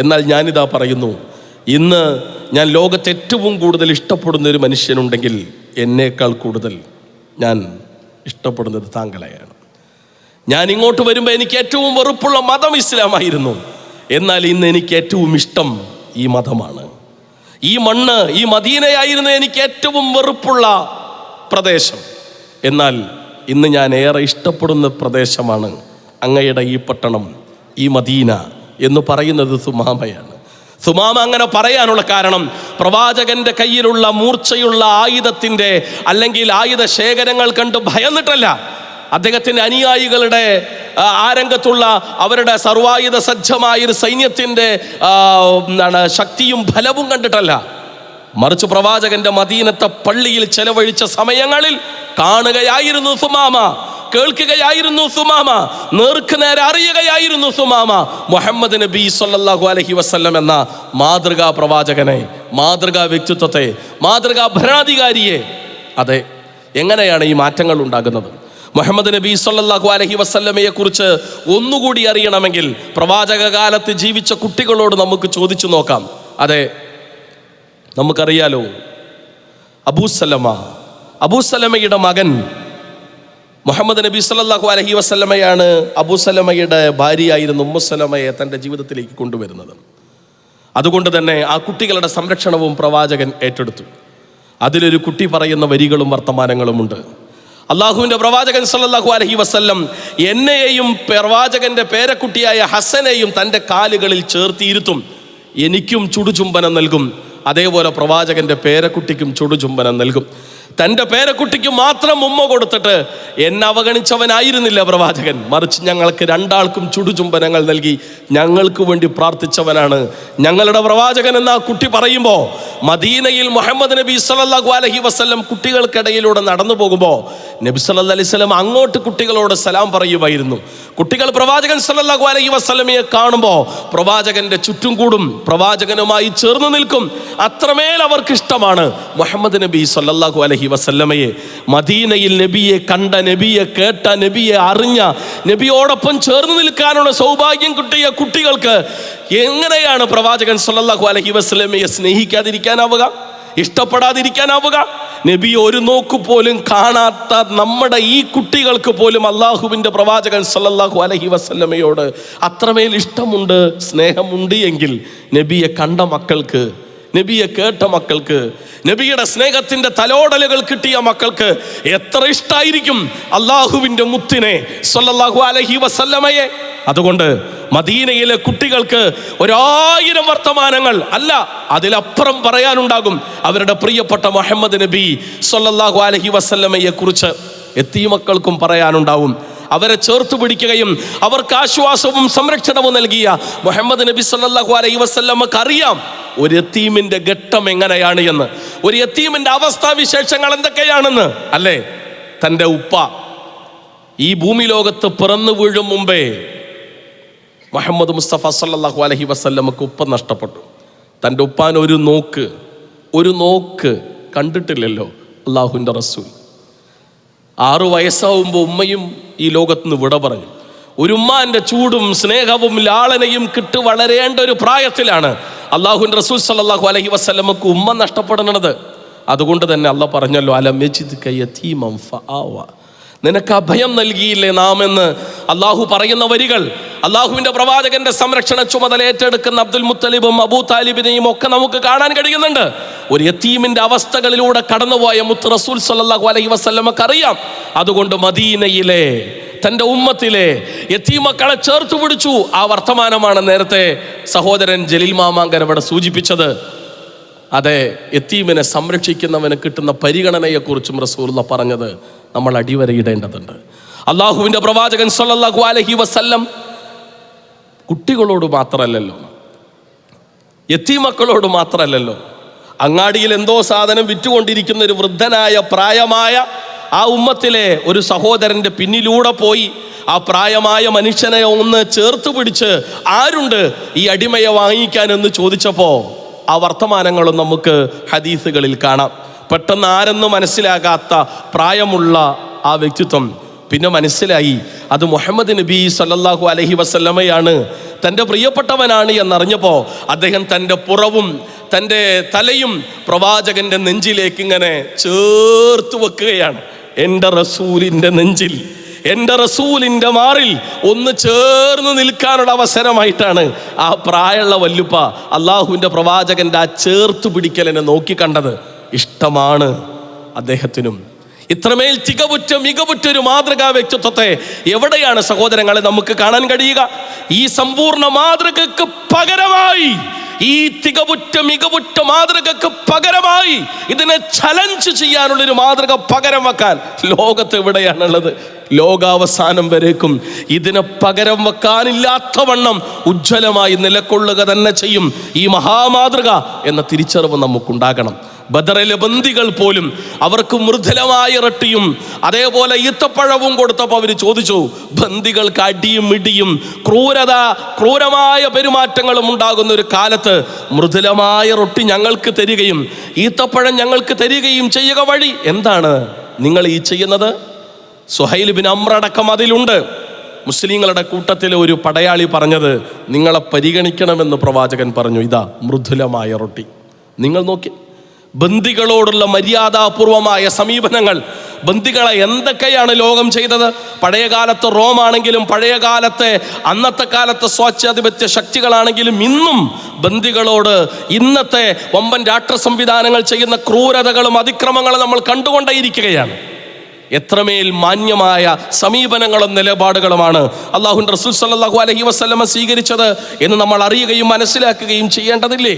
എന്നാൽ ഞാനിതാ പറയുന്നു, ഇന്ന് ഞാൻ ലോകത്ത് ഏറ്റവും കൂടുതൽ ഇഷ്ടപ്പെടുന്നൊരു മനുഷ്യനുണ്ടെങ്കിൽ എന്നേക്കാൾ കൂടുതൽ ഞാൻ ഇഷ്ടപ്പെടുന്നത് താങ്കളെയാണ്. ഞാൻ ഇങ്ങോട്ട് വരുമ്പോൾ എനിക്ക് ഏറ്റവും വെറുപ്പുള്ള മതം ഇസ്ലാമായിരുന്നു. എന്നാൽ ഇന്ന് എനിക്ക് ഏറ്റവും ഇഷ്ടം ഈ മതമാണ്, ഈ മണ്ണ്, ഈ മദീനയായിരുന്നു എനിക്ക് ഏറ്റവും വെറുപ്പുള്ള പ്രദേശം. എന്നാൽ ഇന്ന് ഞാൻ ഏറെ ഇഷ്ടപ്പെടുന്ന പ്രദേശമാണ് അങ്ങയുടെ ഈ പട്ടണം, ഈ മദീന എന്ന് പറയുന്നത് സുമാമയാണ്. സുമാമ അങ്ങനെ പറയാനുള്ള കാരണം പ്രവാചകന്റെ കയ്യിലുള്ള മൂർച്ചയുള്ള ആയുധത്തിൻ്റെ അല്ലെങ്കിൽ ആയുധ ശേഖരങ്ങൾ കണ്ട് ഭയന്നിട്ടല്ല, അദ്ദേഹത്തിൻ്റെ അനുയായികളുടെ ആരംഗത്തുള്ള അവരുടെ സർവായുധ സജ്ജമായൊരു സൈന്യത്തിൻ്റെ ശക്തിയും ഫലവും കണ്ടിട്ടല്ല, മറിച്ച് പ്രവാചകന്റെ മദീനത്തെ പള്ളിയിൽ ചെലവഴിച്ച സമയങ്ങളിൽ കാണുകയായിരുന്നു സുമാമ, കേൾക്കുകയായിരുന്നു സുമാമ, നേർക്കുനേരെ അറിയുകയായിരുന്നു സുമാമ മുഹമ്മദ് നബി സല്ലല്ലാഹു അലൈഹി വസല്ലം എന്ന മാതൃകാ പ്രവാചകനെ, മാതൃകാ വ്യക്തിത്വത്തെ, മാതൃകാ ഭരണാധികാരിയെ. അതെ, എങ്ങനെയാണ് ഈ മാറ്റങ്ങൾ ഉണ്ടാകുന്നത്? മുഹമ്മദ് നബി സല്ലല്ലാഹു അലൈഹി വസല്ലമയെ കുറിച്ച് ഒന്നുകൂടി അറിയണമെങ്കിൽ പ്രവാചക കാലത്ത് ജീവിച്ച കുട്ടികളോട് നമുക്ക് ചോദിച്ചു നോക്കാം. അതെ, നമുക്കറിയാലോ, അബൂസലമയുടെ മകൻ മുഹമ്മദ് നബി സല്ലല്ലാഹു അലൈഹി വസല്ലമയാണ് അബൂസലമയുടെ ഭാര്യയായിരുന്ന ഉമ്മുസലമയെ തൻ്റെ ജീവിതത്തിലേക്ക് കൊണ്ടുവരുന്നത്. അതുകൊണ്ട് തന്നെ ആ കുട്ടികളുടെ സംരക്ഷണവും പ്രവാചകൻ ഏറ്റെടുത്തു. അതിലൊരു കുട്ടി പറയുന്ന വരികളും വർത്തമാനങ്ങളുമുണ്ട്. അള്ളാഹുവിൻ്റെ പ്രവാചകൻ സല്ലല്ലാഹു അലൈഹി വസല്ലം എന്നെയും പ്രവാചകന്റെ പേരക്കുട്ടിയായ ഹസനെയും തൻ്റെ കാലുകളിൽ ചേർത്തിയിരുത്തും, എനിക്കും ചുടുചുംബനം നൽകും. അതേപോലെ പ്രവാചകന്റെ പേരക്കുട്ടിക്കും ചുടുചുംബനം നൽകും. തൻ്റെ പേരക്കുട്ടിക്ക് മാത്രം ഉമ്മ കൊടുത്തിട്ട് എന്നെ അവഗണിച്ചവനായിരുന്നില്ല പ്രവാചകൻ, മറിച്ച് ഞങ്ങൾക്ക് രണ്ടാൾക്കും ചുടുചുംബനങ്ങൾ നൽകി ഞങ്ങൾക്ക് വേണ്ടി പ്രാർത്ഥിച്ചവനാണ് ഞങ്ങളുടെ പ്രവാചകൻ എന്ന് ആ കുട്ടി പറയുമ്പോൾ, മദീനയിൽ മുഹമ്മദ് നബി സല്ലല്ലാഹു അലൈഹി വസല്ലം കുട്ടികൾക്കിടയിലൂടെ നടന്നു പോകുമ്പോൾ നബി സല്ലല്ലാഹു അലൈഹി വസല്ലം അങ്ങോട്ട് കുട്ടികളോട് സലാം പറയുമായിരുന്നു. കുട്ടികൾ പ്രവാചകൻ സല്ലല്ലാഹു അലൈഹി വസല്ലമയെ കാണുമ്പോൾ പ്രവാചകന്റെ ചുറ്റും കൂടും, പ്രവാചകനുമായി ചേർന്ന് നിൽക്കും. അത്രമേൽ അവർക്ക് ഇഷ്ടമാണ് മുഹമ്മദ് നബി സല്ലല്ലാഹു അലൈഹി വസല്ലമയെ. മദീനയിൽ നബിയെ കണ്ട, നബിയെ കേട്ട, നബിയെ അറിഞ്ഞ, നബിയോടൊപ്പം ചേർന്ന് നിൽക്കാനുള്ള സൗഭാഗ്യം കിട്ടിയ കുട്ടികൾക്ക് എങ്ങനെയാണ് പ്രവാചകൻ സല്ലല്ലാഹു അലൈഹി വസല്ലമയെ സ്നേഹിക്കാതിരിക്കാനാവുക, ഇഷ്ടപ്പെടാതിരിക്കാനാവുക? നബി ഒരു നോക്ക് പോലും കാണാത്ത നമ്മുടെ ഈ കുട്ടികൾക്ക് പോലും അള്ളാഹുവിൻ്റെ പ്രവാചകൻ സല്ലല്ലാഹു അലൈഹി വസല്ലമയോട് അത്രമേൽ ഇഷ്ടമുണ്ട്, സ്നേഹമുണ്ട് എങ്കിൽ നബിയെ കണ്ട മക്കൾക്ക്, നബിയെ കേട്ട മക്കൾക്ക്, നബിയുടെ സ്നേഹത്തിന്റെ തലോടലുകൾ കിട്ടിയ മക്കൾക്ക് എത്ര ഇഷ്ടായിരിക്കും അള്ളാഹുവിൻ്റെ മുത്തിനെ സല്ലല്ലാഹു അലൈഹി വസല്ലമയെ. അതുകൊണ്ട് മദീനയിലെ കുട്ടികൾക്ക് 1000 വർത്തമാനങ്ങൾ അല്ല, അതിലപ്പുറം പറയാനുണ്ടാകും അവരുടെ പ്രിയപ്പെട്ട മുഹമ്മദ് നബി സല്ലല്ലാഹു അലൈഹി വസല്ലമയെ കുറിച്ച്. യതീമക്കൾക്കും പറയാനുണ്ടാവും. അവരെ ചേർത്ത് പിടിക്കുകയും അവർക്ക് ആശ്വാസവും സംരക്ഷണവും നൽകിയ മുഹമ്മദ് നബി സല്ലല്ലാഹു അലൈഹി വസല്ലമക്ക് അറിയാം ഒരു യതീമിന്റെ ഘട്ടം എങ്ങനെയാണ് എന്ന്, ഒരു യതീമിന്റെ അവസ്ഥാവിശേഷങ്ങൾ എന്തൊക്കെയാണെന്ന്. അല്ലേ, തൻ്റെ ഉപ്പ ഈ ഭൂമി ലോകത്ത് പിറന്നു വീഴും മുമ്പേ മുഹമ്മദ് മുസ്തഫ സല്ലല്ലാഹു അലൈഹി വസല്ലമക്ക് ഉപ്പ നഷ്ടപ്പെട്ടു. തൻ്റെ ഉപ്പാൻ ഒരു നോക്ക് കണ്ടിട്ടില്ലല്ലോ അള്ളാഹുവിൻ്റെ റസൂൽ. 6 വയസ്സാവുമ്പോൾ ഉമ്മയും ഈ ലോകത്ത് നിന്ന് വിട പറഞ്ഞു. ഒരു ഉമ്മാന്റെ ചൂടും സ്നേഹവും ലാളനയും കിട്ടു വളരേണ്ട ഒരു പ്രായത്തിലാണ് അള്ളാഹുവിൻ്റെ റസൂൽ സല്ലല്ലാഹു അലൈഹി വസല്ലമക്ക് ഉമ്മ നഷ്ടപ്പെടുന്നത്. അതുകൊണ്ട് തന്നെ അള്ളാഹ് പറഞ്ഞല്ലോ, അലം യജിദ്ക യതീമൻ ഫആവ, നിനക്ക് അഭയം നൽകിയില്ലേ നാം എന്ന് അള്ളാഹു പറയുന്ന വരികൾ അള്ളാഹുവിൻ്റെ പ്രവാചകന്റെ സംരക്ഷണ ചുമതല ഏറ്റെടുക്കുന്ന അബ്ദുൽ മുത്തലിബും അബൂ താലിബിനെയും ഒക്കെ നമുക്ക് കാണാൻ കഴിയുന്നുണ്ട്. ഒരു യതീമിന്റെ അവസ്ഥകളിലൂടെ കടന്നുപോയ മുത്ത് റസൂൽ സല്ലല്ലാഹു അലൈഹി വസല്ലമക്ക് അറിയാം. അതുകൊണ്ട് മദീനയിലെ തൻ്റെ ഉമ്മത്തിലെ യതീമക്കളെ ചേർത്ത് പിടിച്ചു. ആ വർത്തമാനമാണ് നേരത്തെ സഹോദരൻ ജലീൽ മാമാങ്കർ ഇവിടെ സൂചിപ്പിച്ചത്. അതെ, യതീമിനെ സംരക്ഷിക്കുന്നവന് കിട്ടുന്ന പരിഗണനയെക്കുറിച്ചും റസൂലുള്ള പറഞ്ഞത് നമ്മൾ അടിവരയിടേണ്ടതുണ്ട്. അള്ളാഹുവിൻ്റെ പ്രവാചകൻ സല്ലല്ലാഹു അലൈഹി വസല്ലം കുട്ടികളോട് മാത്രമല്ലല്ലോ, യതീമക്കളോട് മാത്രമല്ലല്ലോ, അങ്ങാടിയിൽ എന്തോ സാധനം വിറ്റുകൊണ്ടിരിക്കുന്ന ഒരു വൃദ്ധനായ പ്രായമായ ആ ഉമ്മത്തിലെ ഒരു സഹോദരൻ്റെ പിന്നിലൂടെ പോയി ആ പ്രായമായ മനുഷ്യനെ ഒന്ന് ചേർത്ത് പിടിച്ച് ആരുണ്ട് ഈ അടിമയെ വാങ്ങിക്കാനെന്ന് ചോദിച്ചപ്പോൾ ആ വർത്തമാനങ്ങളും നമുക്ക് ഹദീസുകളിൽ കാണാം. പെട്ടെന്ന് ആരെന്ന് മനസ്സിലാകാത്ത പ്രായമുള്ള ആ വ്യക്തിത്വം പിന്നെ മനസ്സിലായി അത് മുഹമ്മദ് നബി സല്ലല്ലാഹു അലൈഹി വസല്ലമയാണ്, തൻ്റെ പ്രിയപ്പെട്ടവനാണ് എന്നറിഞ്ഞപ്പോൾ അദ്ദേഹം തൻ്റെ പുറവും തൻ്റെ തലയും പ്രവാചകന്റെ നെഞ്ചിലേക്ക് ഇങ്ങനെ ചേർത്ത് വെക്കുകയാണ്. എൻ്റെ റസൂലിൻ്റെ നെഞ്ചിൽ, എൻ്റെ റസൂലിൻ്റെ മാറിൽ ഒന്ന് ചേർന്ന് നിൽക്കാനുള്ള അവസരമായിട്ടാണ് ആ പ്രായമുള്ള വല്ലുപ്പ അള്ളാഹുവിൻ്റെ പ്രവാചകന്റെ ആ ചേർത്ത് പിടിക്കലിനെ നോക്കിക്കണ്ടത്. ഇഷ്ടമാണ് അദ്ദേഹത്തിനും. ഇത്രമേൽ മികവുറ്റൊരു മാതൃകാ വ്യക്തിത്വത്തെ എവിടെയാണ് സഹോദരങ്ങളെ നമുക്ക് കാണാൻ കഴിയുക? ഈ സമ്പൂർണ്ണ മാതൃകക്ക് പകരമായി, ഈ മികവുറ്റ മാതൃകക്ക് പകരമായി ഇതിനെ ചലഞ്ച് ചെയ്യാനുള്ളൊരു മാതൃക പകരം വെക്കാൻ ലോകത്ത് എവിടെയാണുള്ളത്? ലോകാവസാനം വരേക്കും ഇതിനെ പകരം വെക്കാനില്ലാത്തവണ്ണം ഉജ്ജ്വലമായി നിലകൊള്ളുക തന്നെ ചെയ്യും ഈ മഹാമാതൃക എന്ന തിരിച്ചറിവ് നമുക്കുണ്ടാകണം. ബദറിലെ ബന്ദികൾ പോലും അവർക്ക് മൃദുലമായ റൊട്ടിയും അതേപോലെ ഈത്തപ്പഴവും കൊടുത്തപ്പോൾ അവർ ചോദിച്ചു, ബന്ദികൾക്ക് അടിയും ഇടിയും ക്രൂരമായ പെരുമാറ്റങ്ങളും ഉണ്ടാകുന്ന ഒരു കാലത്ത് മൃദുലമായ റൊട്ടി ഞങ്ങൾക്ക് തരികയും ഈത്തപ്പഴം ഞങ്ങൾക്ക് തരികയും ചെയ്യുക വഴി എന്താണ് നിങ്ങൾ ഈ ചെയ്യുന്നത്? സുഹൈൽ ബിൻ അംർ അടക്കം അതിലുണ്ട്. മുസ്ലിങ്ങളുടെ കൂട്ടത്തിലെ ഒരു പടയാളി പറഞ്ഞത്, നിങ്ങളെ പരിഗണിക്കണമെന്ന് പ്രവാചകൻ പറഞ്ഞു. ഇതാ മൃദുലമായ റൊട്ടി. നിങ്ങൾ നോക്കി, ബന്ദികളോടുള്ള മര്യാദാപൂർവമായ സമീപനങ്ങൾ ബന്ദികളെ എന്തൊക്കെയാണ് ലോകം ചെയ്തത്? പഴയകാലത്ത് റോമാണെങ്കിലും പഴയകാലത്തെ അന്നത്തെ കാലത്തെ സ്വാച്ഛാധിപത്യ ശക്തികളാണെങ്കിലും ഇന്നും ബന്ദികളോട് ഇന്നത്തെ വമ്പൻ രാഷ്ട്ര സംവിധാനങ്ങൾ ചെയ്യുന്ന ക്രൂരതകളും അതിക്രമങ്ങളും നമ്മൾ കണ്ടുകൊണ്ടേയിരിക്കുകയാണ്. എത്രമേൽ മാന്യമായ സമീപനങ്ങളും നിലപാടുകളുമാണ് അല്ലാഹുവിൻ്റെ റസൂൽ സ്വല്ലല്ലാഹു അലൈഹി വസല്ലമ സ്വീകരിച്ചത് എന്ന് നമ്മൾ അറിയുകയും മനസ്സിലാക്കുകയും ചെയ്യേണ്ടതില്ലേ?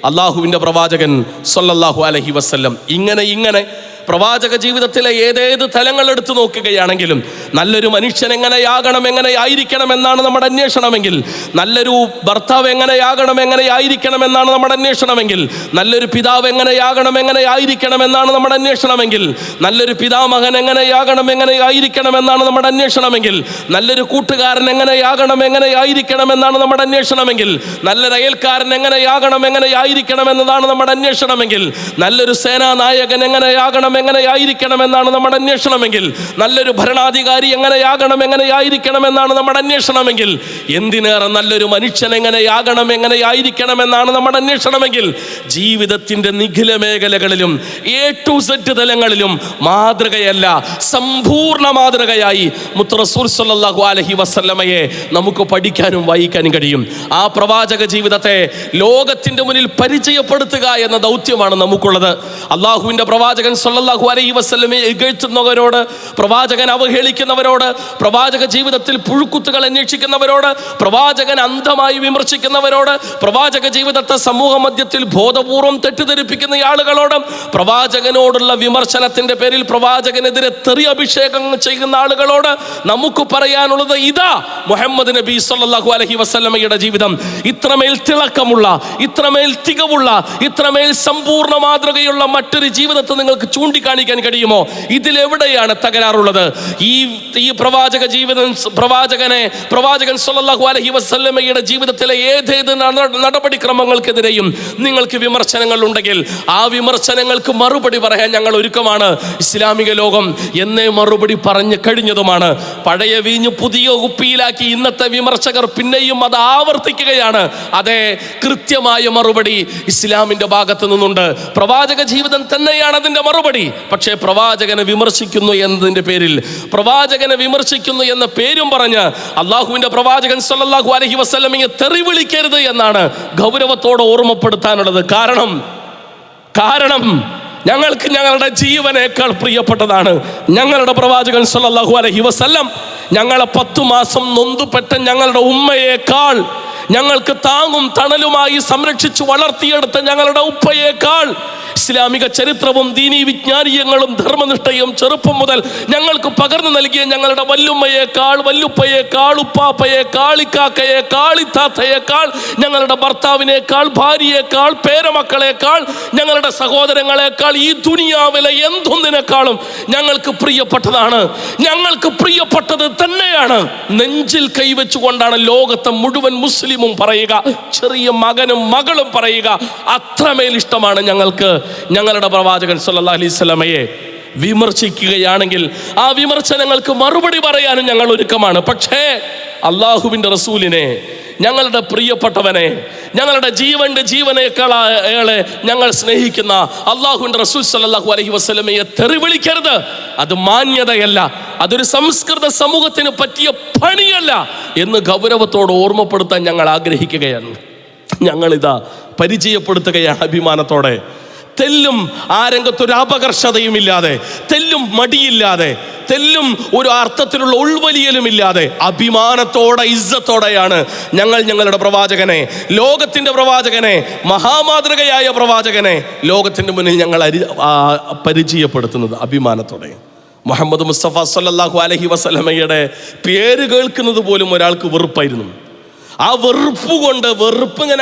അല്ലാഹുവിൻ്റെ പ്രവാചകൻ സ്വല്ലല്ലാഹു അലൈഹി വസല്ലം ഇങ്ങനെ പ്രവാചക ജീവിതത്തിലെ ഏതേത് തലങ്ങൾ എടുത്തു നോക്കുകയാണെങ്കിലും നല്ലൊരു മനുഷ്യൻ എങ്ങനെയാകണം, എങ്ങനെയായിരിക്കണം എന്നാണ് നമ്മുടെ അന്വേഷണമെങ്കിൽ, നല്ലൊരു ഭർത്താവ് എങ്ങനെയായിരിക്കണം എന്നാണ് നമ്മുടെ അന്വേഷണമെങ്കിൽ, നല്ലൊരു പിതാവ് എങ്ങനെയായിരിക്കണം എന്നാണ് നമ്മുടെ അന്വേഷണമെങ്കിൽ, നല്ലൊരു പിതാമകൻ എങ്ങനെയായിരിക്കണം എന്നാണ് നമ്മുടെ അന്വേഷണമെങ്കിൽ, നല്ലൊരു കൂട്ടുകാരൻ എങ്ങനെയായിരിക്കണം എന്നാണ് നമ്മുടെ അന്വേഷണമെങ്കിൽ, നല്ലൊരു അയൽക്കാരൻ എങ്ങനെയായിരിക്കണം എന്നതാണ് നമ്മുടെ അന്വേഷണമെങ്കിൽ, നല്ലൊരു സേനാനായകൻ എങ്ങനെയായിരിക്കണം എന്നാണ് നമ്മുടെ അന്വേഷണമെങ്കിൽ, നല്ലൊരു ഭരണാധികാരി എങ്ങനെയായിരിക്കണം എന്നാണ് നമ്മുടെ അന്വേഷണമെങ്കിൽ, എന്തിനേറെ നല്ലൊരു മനുഷ്യൻ എങ്ങനെയായിരിക്കണം എന്നാണ് നമ്മുടെ അന്വേഷണമെങ്കിൽ, ജീവിതത്തിന്റെ നിഖില മേഖലകളിലും A to Z തലങ്ങളിലും മാതൃകയല്ല, സമ്പൂർണ്ണ മാതൃകയായി മുത്ത് റസൂൽ സ്വല്ലല്ലാഹു അലൈഹി വസല്ലമയെ നമുക്ക് പഠിക്കാനും വായിക്കാനും കഴിയും. ആ പ്രവാചക ജീവിതത്തെ ലോകത്തിന്റെ മുന്നിൽ പരിചയപ്പെടുത്തുക എന്ന ദൗത്യമാണ് നമുക്കുള്ളത്. അല്ലാഹുവിന്റെ പ്രവാചകൻ സ്വല്ലല്ലാഹു അലൈഹി വസല്ലമയെ ഇകഴ്ത്തുന്നവരോട്, പ്രവാചകൻ അവഹേളിക്കുന്നവരോട്, പ്രവാചക ജീവിതത്തിൽ പുഴുക്കുത്തുകൾ അന്വേഷിക്കുന്നവരോട്, പ്രവാചകൻ അന്ധമായി വിമർശിക്കുന്നവരോട്, പ്രവാചക ജീവിതത്തെ സമൂഹ മധ്യത്തിൽ ബോധപൂർവം തെറ്റിദ്ധരിപ്പിക്കുന്ന ആളുകളോട്, പ്രവാചകനോടുള്ള വിമർശനത്തിന്റെ പേരിൽ പ്രവാചകനെതിരെ തെറി അഭിഷേകം ചെയ്യുന്ന ആളുകളോട് നമുക്ക് പറയാനുള്ളത് ഇതാ മുഹമ്മദ് നബി സ്വല്ലല്ലാഹു അലൈഹി വസല്ലമയുടെ ജീവിതം ഇത്രമേൽ തിളക്കമുള്ള, ഇത്രമേൽ തികവുള്ള, ഇത്രമേൽ സമ്പൂർണ്ണ മാതൃകയുള്ള മറ്റൊരു ജീവിതത്തെ നിങ്ങൾക്ക് ചൂണ്ടിക്കാണിക്കാൻ കഴിയുമോ? ഇതിലെവിടെയാണ് തകരാറുള്ളത്? ഈ പ്രവാചക ജീവിതം, പ്രവാചകൻ സ്വല്ലല്ലാഹു അലൈഹി വസല്ലമയുടെ ജീവിതത്തിലെ ഏതേത് നടപടിക്രമങ്ങൾക്കെതിരെയും നിങ്ങൾക്ക് വിമർശനങ്ങൾ ഉണ്ടെങ്കിൽ ആ വിമർശനങ്ങൾക്ക് മറുപടി പറയാൻ ഞങ്ങൾ ഒരുക്കമാണ്. ഇസ്ലാമിക ലോകം എന്നേ മറുപടി പറഞ്ഞു കഴിഞ്ഞതുമാണ്. പഴയ വീഞ്ഞ് പുതിയ കുപ്പിയിലാക്കി ഇന്നത്തെ വിമർശകർ പിന്നെയും അത് ആവർത്തിക്കുകയാണ്. അതേ, കൃത്യമായ മറുപടി ഇസ്ലാമിന്റെ ഭാഗത്ത് നിന്നുണ്ട്. പ്രവാചക ജീവിതം തന്നെയാണ് അതിന്റെ മറുപടി. പക്ഷേ പ്രവാചകനെ വിമർശിക്കുന്നു എന്നതിന്റെ പേരിൽ, പ്രവാചകനെ വിമർശിക്കുന്നു എന്ന പേരും പറഞ്ഞ് അള്ളാഹുവിന്റെ പ്രവാചകൻ സ്വല്ലല്ലാഹു അലൈഹി വസല്ലമയെ തെറി വിളിക്കരുത് എന്നാണ് ഗൗരവത്തോടെ ഓർമ്മപ്പെടുത്താനുള്ളത്. കാരണം ഞങ്ങൾക്ക് ഞങ്ങളുടെ ജീവനേക്കാൾ പ്രിയപ്പെട്ടതാണ് ഞങ്ങളുടെ പ്രവാചകൻ സ്വല്ലല്ലാഹു അലൈഹി വസല്ലം. ഞങ്ങളെ 10 മാസം നൊന്തുപെട്ട ഞങ്ങളുടെ ഉമ്മയേക്കാൾ, ഞങ്ങൾക്ക് താങ്ങും തണലുമായി സംരക്ഷിച്ചു വളർത്തിയെടുത്ത ഞങ്ങളുടെ ഉപ്പയേക്കാൾ, ഇസ്ലാമിക ചരിത്രവും ദീനീ വിജ്ഞാനീയങ്ങളും ധർമ്മനിഷ്ഠയും ചെറുപ്പം മുതൽ ഞങ്ങൾക്ക് പകർന്നു നൽകിയ ഞങ്ങളുടെ വല്ലുമ്മയേക്കാൾ, വല്ലുപ്പയേക്കാൾ, ഉപ്പാപ്പയേക്കാൾ, ഇക്കാക്കയേക്കാൾ, ഇത്താത്തയേക്കാൾ, ഞങ്ങളുടെ ഭർത്താവിനേക്കാൾ, ഭാര്യയേക്കാൾ, പേരമക്കളേക്കാൾ, ഞങ്ങളുടെ സഹോദരങ്ങളെക്കാൾ, ഈ ദുനിയാവിലെ എന്തൊന്നിനേക്കാളും ഞങ്ങൾക്ക് പ്രിയപ്പെട്ടതാണ്. ഞങ്ങൾക്ക് പ്രിയപ്പെട്ടത് തന്നെയാണ്. നെഞ്ചിൽ കൈവച്ചുകൊണ്ടാണ് ലോകത്തെ മുഴുവൻ മുസ്ലിമും പറയുക, ചെറിയ മകനും മകളും പറയുക, അത്രമേൽ ഇഷ്ടമാണ് ഞങ്ങൾക്ക് ഞങ്ങളുടെ പ്രവാചകൻ സ്വല്ലല്ലാഹു അലൈഹി വസല്ലമയെ. വിമർശിക്കുകയാണെങ്കിൽ ആ വിമർശനങ്ങൾക്ക് മറുപടി പറയാനും ഞങ്ങൾ ഒരുക്കമാണ്. പക്ഷേ അള്ളാഹുവിൻ്റെ റസൂലിനെ, ഞങ്ങളുടെ പ്രിയപ്പെട്ടവനെ, ഞങ്ങളുടെ ജീവനേക്കാൾ ഏറെ ഞങ്ങൾ സ്നേഹിക്കുന്ന അള്ളാഹുവിൻ്റെ റസൂൽ സ്വല്ലല്ലാഹു അലൈഹി വസല്ലമയെ തെറി വിളിക്കരുത്. അത് മാന്യതയല്ല, അതൊരു സംസ്കൃത സമൂഹത്തിന് പറ്റിയ പണിയല്ല എന്ന് ഗൗരവത്തോട് ഓർമ്മപ്പെടുത്താൻ ഞങ്ങൾ ആഗ്രഹിക്കുകയാണ്. ഞങ്ങളിതാ പരിചയപ്പെടുത്തുകയാണ് അഭിമാനത്തോടെ. തെല്ലും ആ രംഗത്തൊരു അപകർഷതയും ഇല്ലാതെ, തെല്ലും മടിയില്ലാതെ, തെല്ലും ഒരു അർത്ഥത്തിലുള്ള ഉൾവലിയലുമില്ലാതെ അഭിമാനത്തോടെ, ഇസ്സത്തോടെയാണ് ഞങ്ങൾ ഞങ്ങളുടെ പ്രവാചകനെ, ലോകത്തിൻ്റെ പ്രവാചകനെ, മഹാമാതൃകയായ പ്രവാചകനെ ലോകത്തിൻ്റെ മുന്നിൽ ഞങ്ങൾ പരിചയപ്പെടുത്തുന്നത്. അഭിമാനത്തോടെ. മുഹമ്മദ് മുസ്തഫ സ്വല്ലല്ലാഹു അലൈഹി വസല്ലമയുടെ പേര് കേൾക്കുന്നത് പോലും ഒരാൾക്ക് വെറുപ്പായിരുന്നു. ആ വെറുപ്പ് കൊണ്ട്,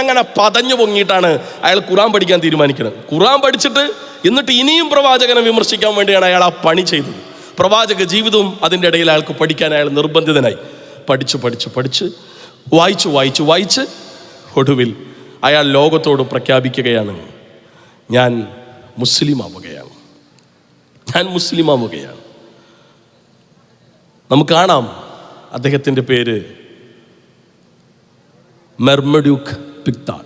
ഇങ്ങനെ പതഞ്ഞു പൊങ്ങിയിട്ടാണ് അയാൾ ഖുർആൻ പഠിക്കാൻ തീരുമാനിക്കുന്നത്. ഖുർആൻ പഠിച്ചിട്ട് എന്നിട്ട് ഇനിയും പ്രവാചകനെ വിമർശിക്കാൻ വേണ്ടിയാണ് അയാൾ ആ പണി ചെയ്തത്. പ്രവാചക ജീവിതവും അതിൻ്റെ ഇടയിൽ അയാൾക്ക് പഠിക്കാൻ അയാൾ നിർബന്ധിതനായി. പഠിച്ച് വായിച്ച് ഒടുവിൽ അയാൾ ലോകത്തോട് പ്രഖ്യാപിക്കുകയാണ്, ഞാൻ മുസ്ലിമാവുകയാണ്. നമുക്ക് കാണാം അദ്ദേഹത്തിൻ്റെ പേര് മെർമഡ്യൂക്ക് പിക്താൻ.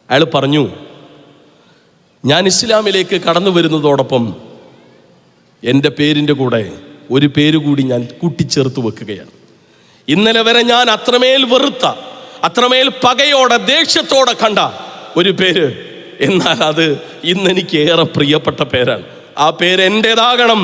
അയാൾ പറഞ്ഞു, ഞാൻ ഇസ്ലാമിലേക്ക് കടന്നു വരുന്നതോടൊപ്പം എൻ്റെ പേരിൻ്റെ കൂടെ ഒരു പേര് കൂടി ഞാൻ കൂട്ടിച്ചേർത്ത് വെക്കുകയാണ്. ഇന്നലെ വരെ ഞാൻ അത്രമേൽ വെറുത്ത, അത്രമേൽ പകയോടെ ദേഷ്യത്തോടെ കണ്ട ഒരു പേര്, എന്നാൽ അത് ഇന്നെനിക്ക് ഏറെ പ്രിയപ്പെട്ട പേരാണ്. ആ പേര് എൻ്റേതാകണം,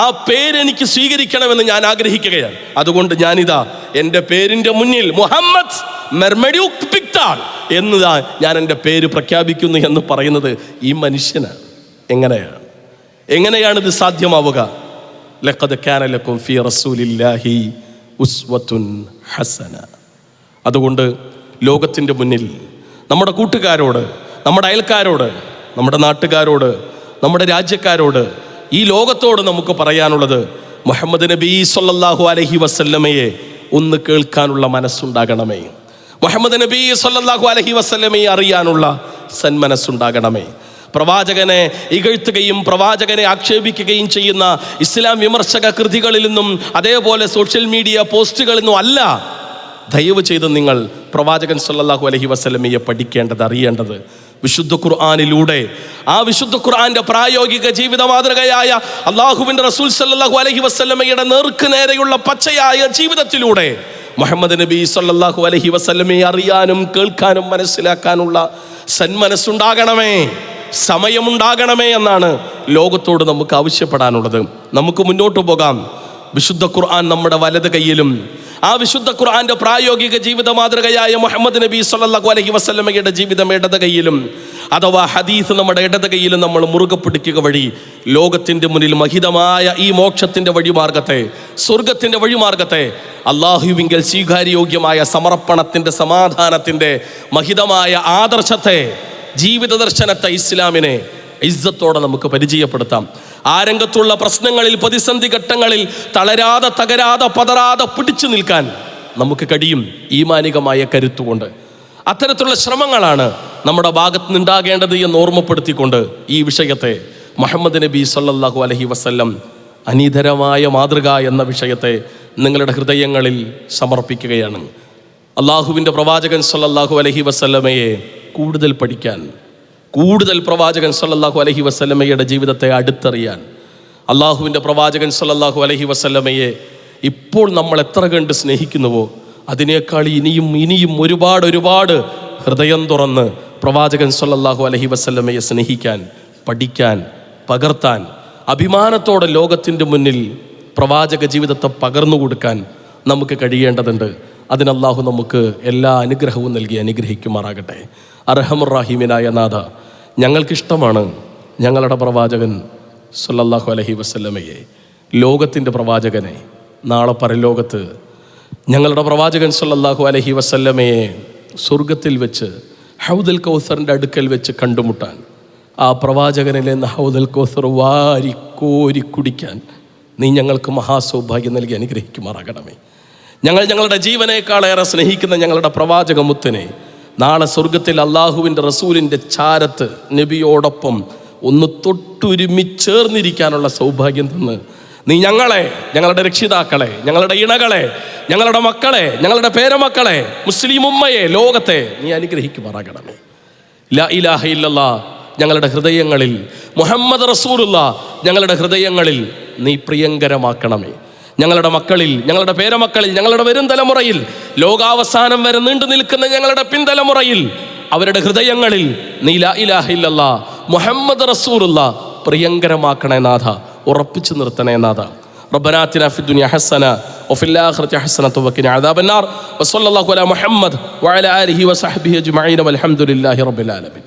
ആ പേരെനിക്ക് സ്വീകരിക്കണമെന്ന് ഞാൻ ആഗ്രഹിക്കുകയാണ്. അതുകൊണ്ട് ഞാനിതാ എൻ്റെ പേരിൻ്റെ മുന്നിൽ മുഹമ്മദ് മെർമെഡ്യൂക്ക് പിക്താൾ എന്നതാ ഞാൻ എൻ്റെ പേര് പ്രഖ്യാപിക്കുന്നു എന്ന് പറയുന്നത് ഈ മനുഷ്യനാണ്. എങ്ങനെയാണ് ഇത് സാധ്യമാവുക? ലഖദ് കാന ലക്കും ഫീ റസൂലില്ലാഹി ഉസ്വത്തുൻ ഹസന. അതുകൊണ്ട് ലോകത്തിൻ്റെ മുന്നിൽ നമ്മുടെ കൂട്ടുകാരോട്, നമ്മുടെ അയൽക്കാരോട്, നമ്മുടെ നാട്ടുകാരോട്, നമ്മുടെ രാജ്യക്കാരോട്, ഈ ലോകത്തോട് നമുക്ക് പറയാനുള്ളത്, മുഹമ്മദ് നബി സല്ലല്ലാഹു അലൈഹി വസല്ലമയെ ഒന്ന് കേൾക്കാനുള്ള മനസ്സുണ്ടാകണമേ. മുഹമ്മദ് നബി സല്ലല്ലാഹു അലൈഹി വസല്ലമയെ അറിയാനുള്ള സന്മനസ്സുണ്ടാകണമേ. പ്രവാചകനെ ഇകഴ്ത്തുകയും പ്രവാചകനെ ആക്ഷേപിക്കുകയും ചെയ്യുന്ന ഇസ്ലാം വിമർശക കൃതികളിൽ നിന്നും അതേപോലെ സോഷ്യൽ മീഡിയ പോസ്റ്റുകളിൽ നിന്നും അല്ല ദയവ് ചെയ്ത് നിങ്ങൾ പ്രവാചകൻ സല്ലല്ലാഹു അലൈഹി വസല്ലമയെ പഠിക്കേണ്ടത്, അറിയേണ്ടത് വിശുദ്ധ ഖുർആനിലൂടെ. ആ വിശുദ്ധ ഖുർആന്റെ പ്രായോഗിക ജീവിത മാതൃകയായ അല്ലാഹുവിൻ്റെ റസൂൽ സല്ലല്ലാഹു അലൈഹി വസല്ലമയുടെ നേർക്ക് നേരെയുള്ള പച്ചയായ ജീവിതത്തിലൂടെ മുഹമ്മദ് നബി സല്ലല്ലാഹു അലൈഹി വസല്ലമയെ അറിയാനും കേൾക്കാനും മനസ്സിലാക്കാനുള്ള സന്മനസ്സുണ്ടാകണമേ, സമയമുണ്ടാകണമേ എന്നാണ് ലോകത്തോട് നമുക്ക് ആവശ്യപ്പെടാനുള്ളത്. നമുക്ക് മുന്നോട്ട് പോകാം. വിശുദ്ധ ഖുർആൻ നമ്മുടെ വലത് കൈയിലും ആ വിശുദ്ധ ഖുർആന്റെ പ്രായോഗിക ജീവിത മാതൃകയായ മുഹമ്മദ് നബി സല്ലല്ലാഹു അലൈഹി വസല്ലമയുടെ ജീവിതം ഇടത് കൈയിലും അഥവാ ഹദീസ് നമ്മുടെ ഇടത് കൈയിലും നമ്മൾ മുറുകെ പിടിക്കുക വഴി ലോകത്തിൻ്റെ മുന്നിൽ മഹിതമായ ഈ മോക്ഷത്തിൻ്റെ വഴിമാർഗത്തെ, സ്വർഗത്തിൻ്റെ വഴിമാർഗത്തെ, അല്ലാഹുവിങ്കൽ സ്വീകാര്യോഗ്യമായ സമർപ്പണത്തിൻ്റെ, സമാധാനത്തിൻ്റെ മഹിതമായ ആദർശത്തെ, ജീവിത ദർശനത്തെ, ഇസ്ലാമിനെ ഇസ്സത്തോടെ നമുക്ക് പരിചയപ്പെടുത്താം. ആ രംഗത്തുള്ള പ്രശ്നങ്ങളിൽ, പ്രതിസന്ധി ഘട്ടങ്ങളിൽ തളരാതെ, തകരാതെ, പതറാതെ പിടിച്ചു നിൽക്കാൻ നമുക്ക് കഴിയും ഈമാനികമായ കരുത്തുകൊണ്ട്. അത്തരത്തിലുള്ള ശ്രമങ്ങളാണ് നമ്മുടെ ഭാഗത്ത് നിന്നുണ്ടാകേണ്ടത് എന്ന് ഓർമ്മപ്പെടുത്തിക്കൊണ്ട് ഈ വിഷയത്തെ മുഹമ്മദ് നബി സല്ലല്ലാഹു അലൈഹി വസല്ലം അനിതരമായ മാതൃക എന്ന വിഷയത്തെ നിങ്ങളുടെ ഹൃദയങ്ങളിൽ സമർപ്പിക്കുകയാണ്. അള്ളാഹുവിൻ്റെ പ്രവാചകൻ സല്ലല്ലാഹു അലൈഹി വസല്ലമയെ കൂടുതൽ പഠിക്കാൻ, കൂടുതൽ പ്രവാചകൻ സല്ലല്ലാഹു അലൈഹി വസല്ലമയുടെ ജീവിതത്തെ അടുത്തറിയാൻ, അള്ളാഹുവിൻ്റെ പ്രവാചകൻ സല്ലല്ലാഹു അലൈഹി വസല്ലമയെ ഇപ്പോൾ നമ്മൾ എത്ര കണ്ട് സ്നേഹിക്കുന്നുവോ അതിനേക്കാൾ ഇനിയും ഒരുപാട് ഹൃദയം തുറന്ന് പ്രവാചകൻ സല്ലല്ലാഹു അലൈഹി വസല്ലമയെ സ്നേഹിക്കാൻ, പഠിക്കാൻ, പകർത്താൻ, അഭിമാനത്തോടെ ലോകത്തിൻ്റെ മുന്നിൽ പ്രവാചക ജീവിതത്തെ പകർന്നു കൊടുക്കാൻ നമുക്ക് കഴിയേണ്ടതുണ്ട്. അതിന് അല്ലാഹു നമുക്ക് എല്ലാ അനുഗ്രഹവും നൽകി അനുഗ്രഹിക്കുമാറാകട്ടെ. അർഹമുർ-റഹീമിനായ നാഥ, ഞങ്ങൾക്കിഷ്ടമാണ് ഞങ്ങളുടെ പ്രവാചകൻ സല്ലല്ലാഹു അലൈഹി വസല്ലമയെ, ലോകത്തിൻ്റെ പ്രവാചകനെ. നാളെ പരലോകത്ത് ഞങ്ങളുടെ പ്രവാചകൻ സല്ലല്ലാഹു അലൈഹി വസല്ലമയെ സ്വർഗത്തിൽ വെച്ച് ഹൗദുൽ കൗസറിൻ്റെ അടുക്കൽ വെച്ച് കണ്ടുമുട്ടാൻ, ആ പ്രവാചകനിൽ നിന്ന് ഹൗദുൽ കൗസർ വാരിക്കോരി കുടിക്കാൻ നീ ഞങ്ങൾക്ക് മഹാസൗഭാഗ്യം നൽകി അനുഗ്രഹിക്കുമാറാകണമേ. ഞങ്ങളുടെ ജീവനേക്കാളേറെ സ്നേഹിക്കുന്ന ഞങ്ങളുടെ പ്രവാചക മുത്തിനെ നാളെ സ്വർഗത്തിൽ അള്ളാഹുവിൻ്റെ റസൂലിൻ്റെ ചാരത്ത് നബിയോടൊപ്പം ഒന്ന് തൊട്ടുരുമിച്ചേർന്നിരിക്കാനുള്ള സൗഭാഗ്യം തന്ന് നീ ഞങ്ങളെ, ഞങ്ങളുടെ രക്ഷിതാക്കളെ, ഞങ്ങളുടെ ഇണകളെ, ഞങ്ങളുടെ മക്കളെ, ഞങ്ങളുടെ പേരമക്കളെ, മുസ്ലിം ഉമ്മയെ, ലോകത്തെ നീ അനുഗ്രഹിക്കുമാറാകണമേ. ലാ ഇലാഹ ഇല്ലല്ലാഹ് ഞങ്ങളുടെ ഹൃദയങ്ങളിൽ, മുഹമ്മദ് റസൂലുള്ളാഹ് ഞങ്ങളുടെ ഹൃദയങ്ങളിൽ നീ പ്രിയങ്കരമാക്കണമേ. ഞങ്ങളുടെ മക്കളിൽ, ഞങ്ങളുടെ പേരമക്കളിൽ, ഞങ്ങളുടെ വരും തലമുറയിൽ, ലോകാവസാനം വരെ നീണ്ടു നിൽക്കുന്ന ഞങ്ങളുടെ പിൻതലമുറയിൽ, അവരുടെ ഹൃദയങ്ങളിൽ നീ ലാ ഇലാഹ ഇല്ലല്ലാഹ് മുഹമ്മദ് റസൂലുള്ളാഹ് പ്രിയങ്കരമാക്കണേ നാഥ, ഉറപ്പിച്ചു നിർത്തണേ നാഥ. റബ്ബനാ ആതിനാ ഫിദ്ദുനിയ ഹസന വഫിൽ ആഖിറതി ഹസനത വഖിനാ അദാബന്നാർ വസല്ലല്ലാഹു അലാ മുഹമ്മദ് വഅലാ ആലിഹി വസഹ്ബിഹി അജ്മഈൻ വൽഹംദുലില്ലാഹി റബ്ബിൽ ആലമീൻ.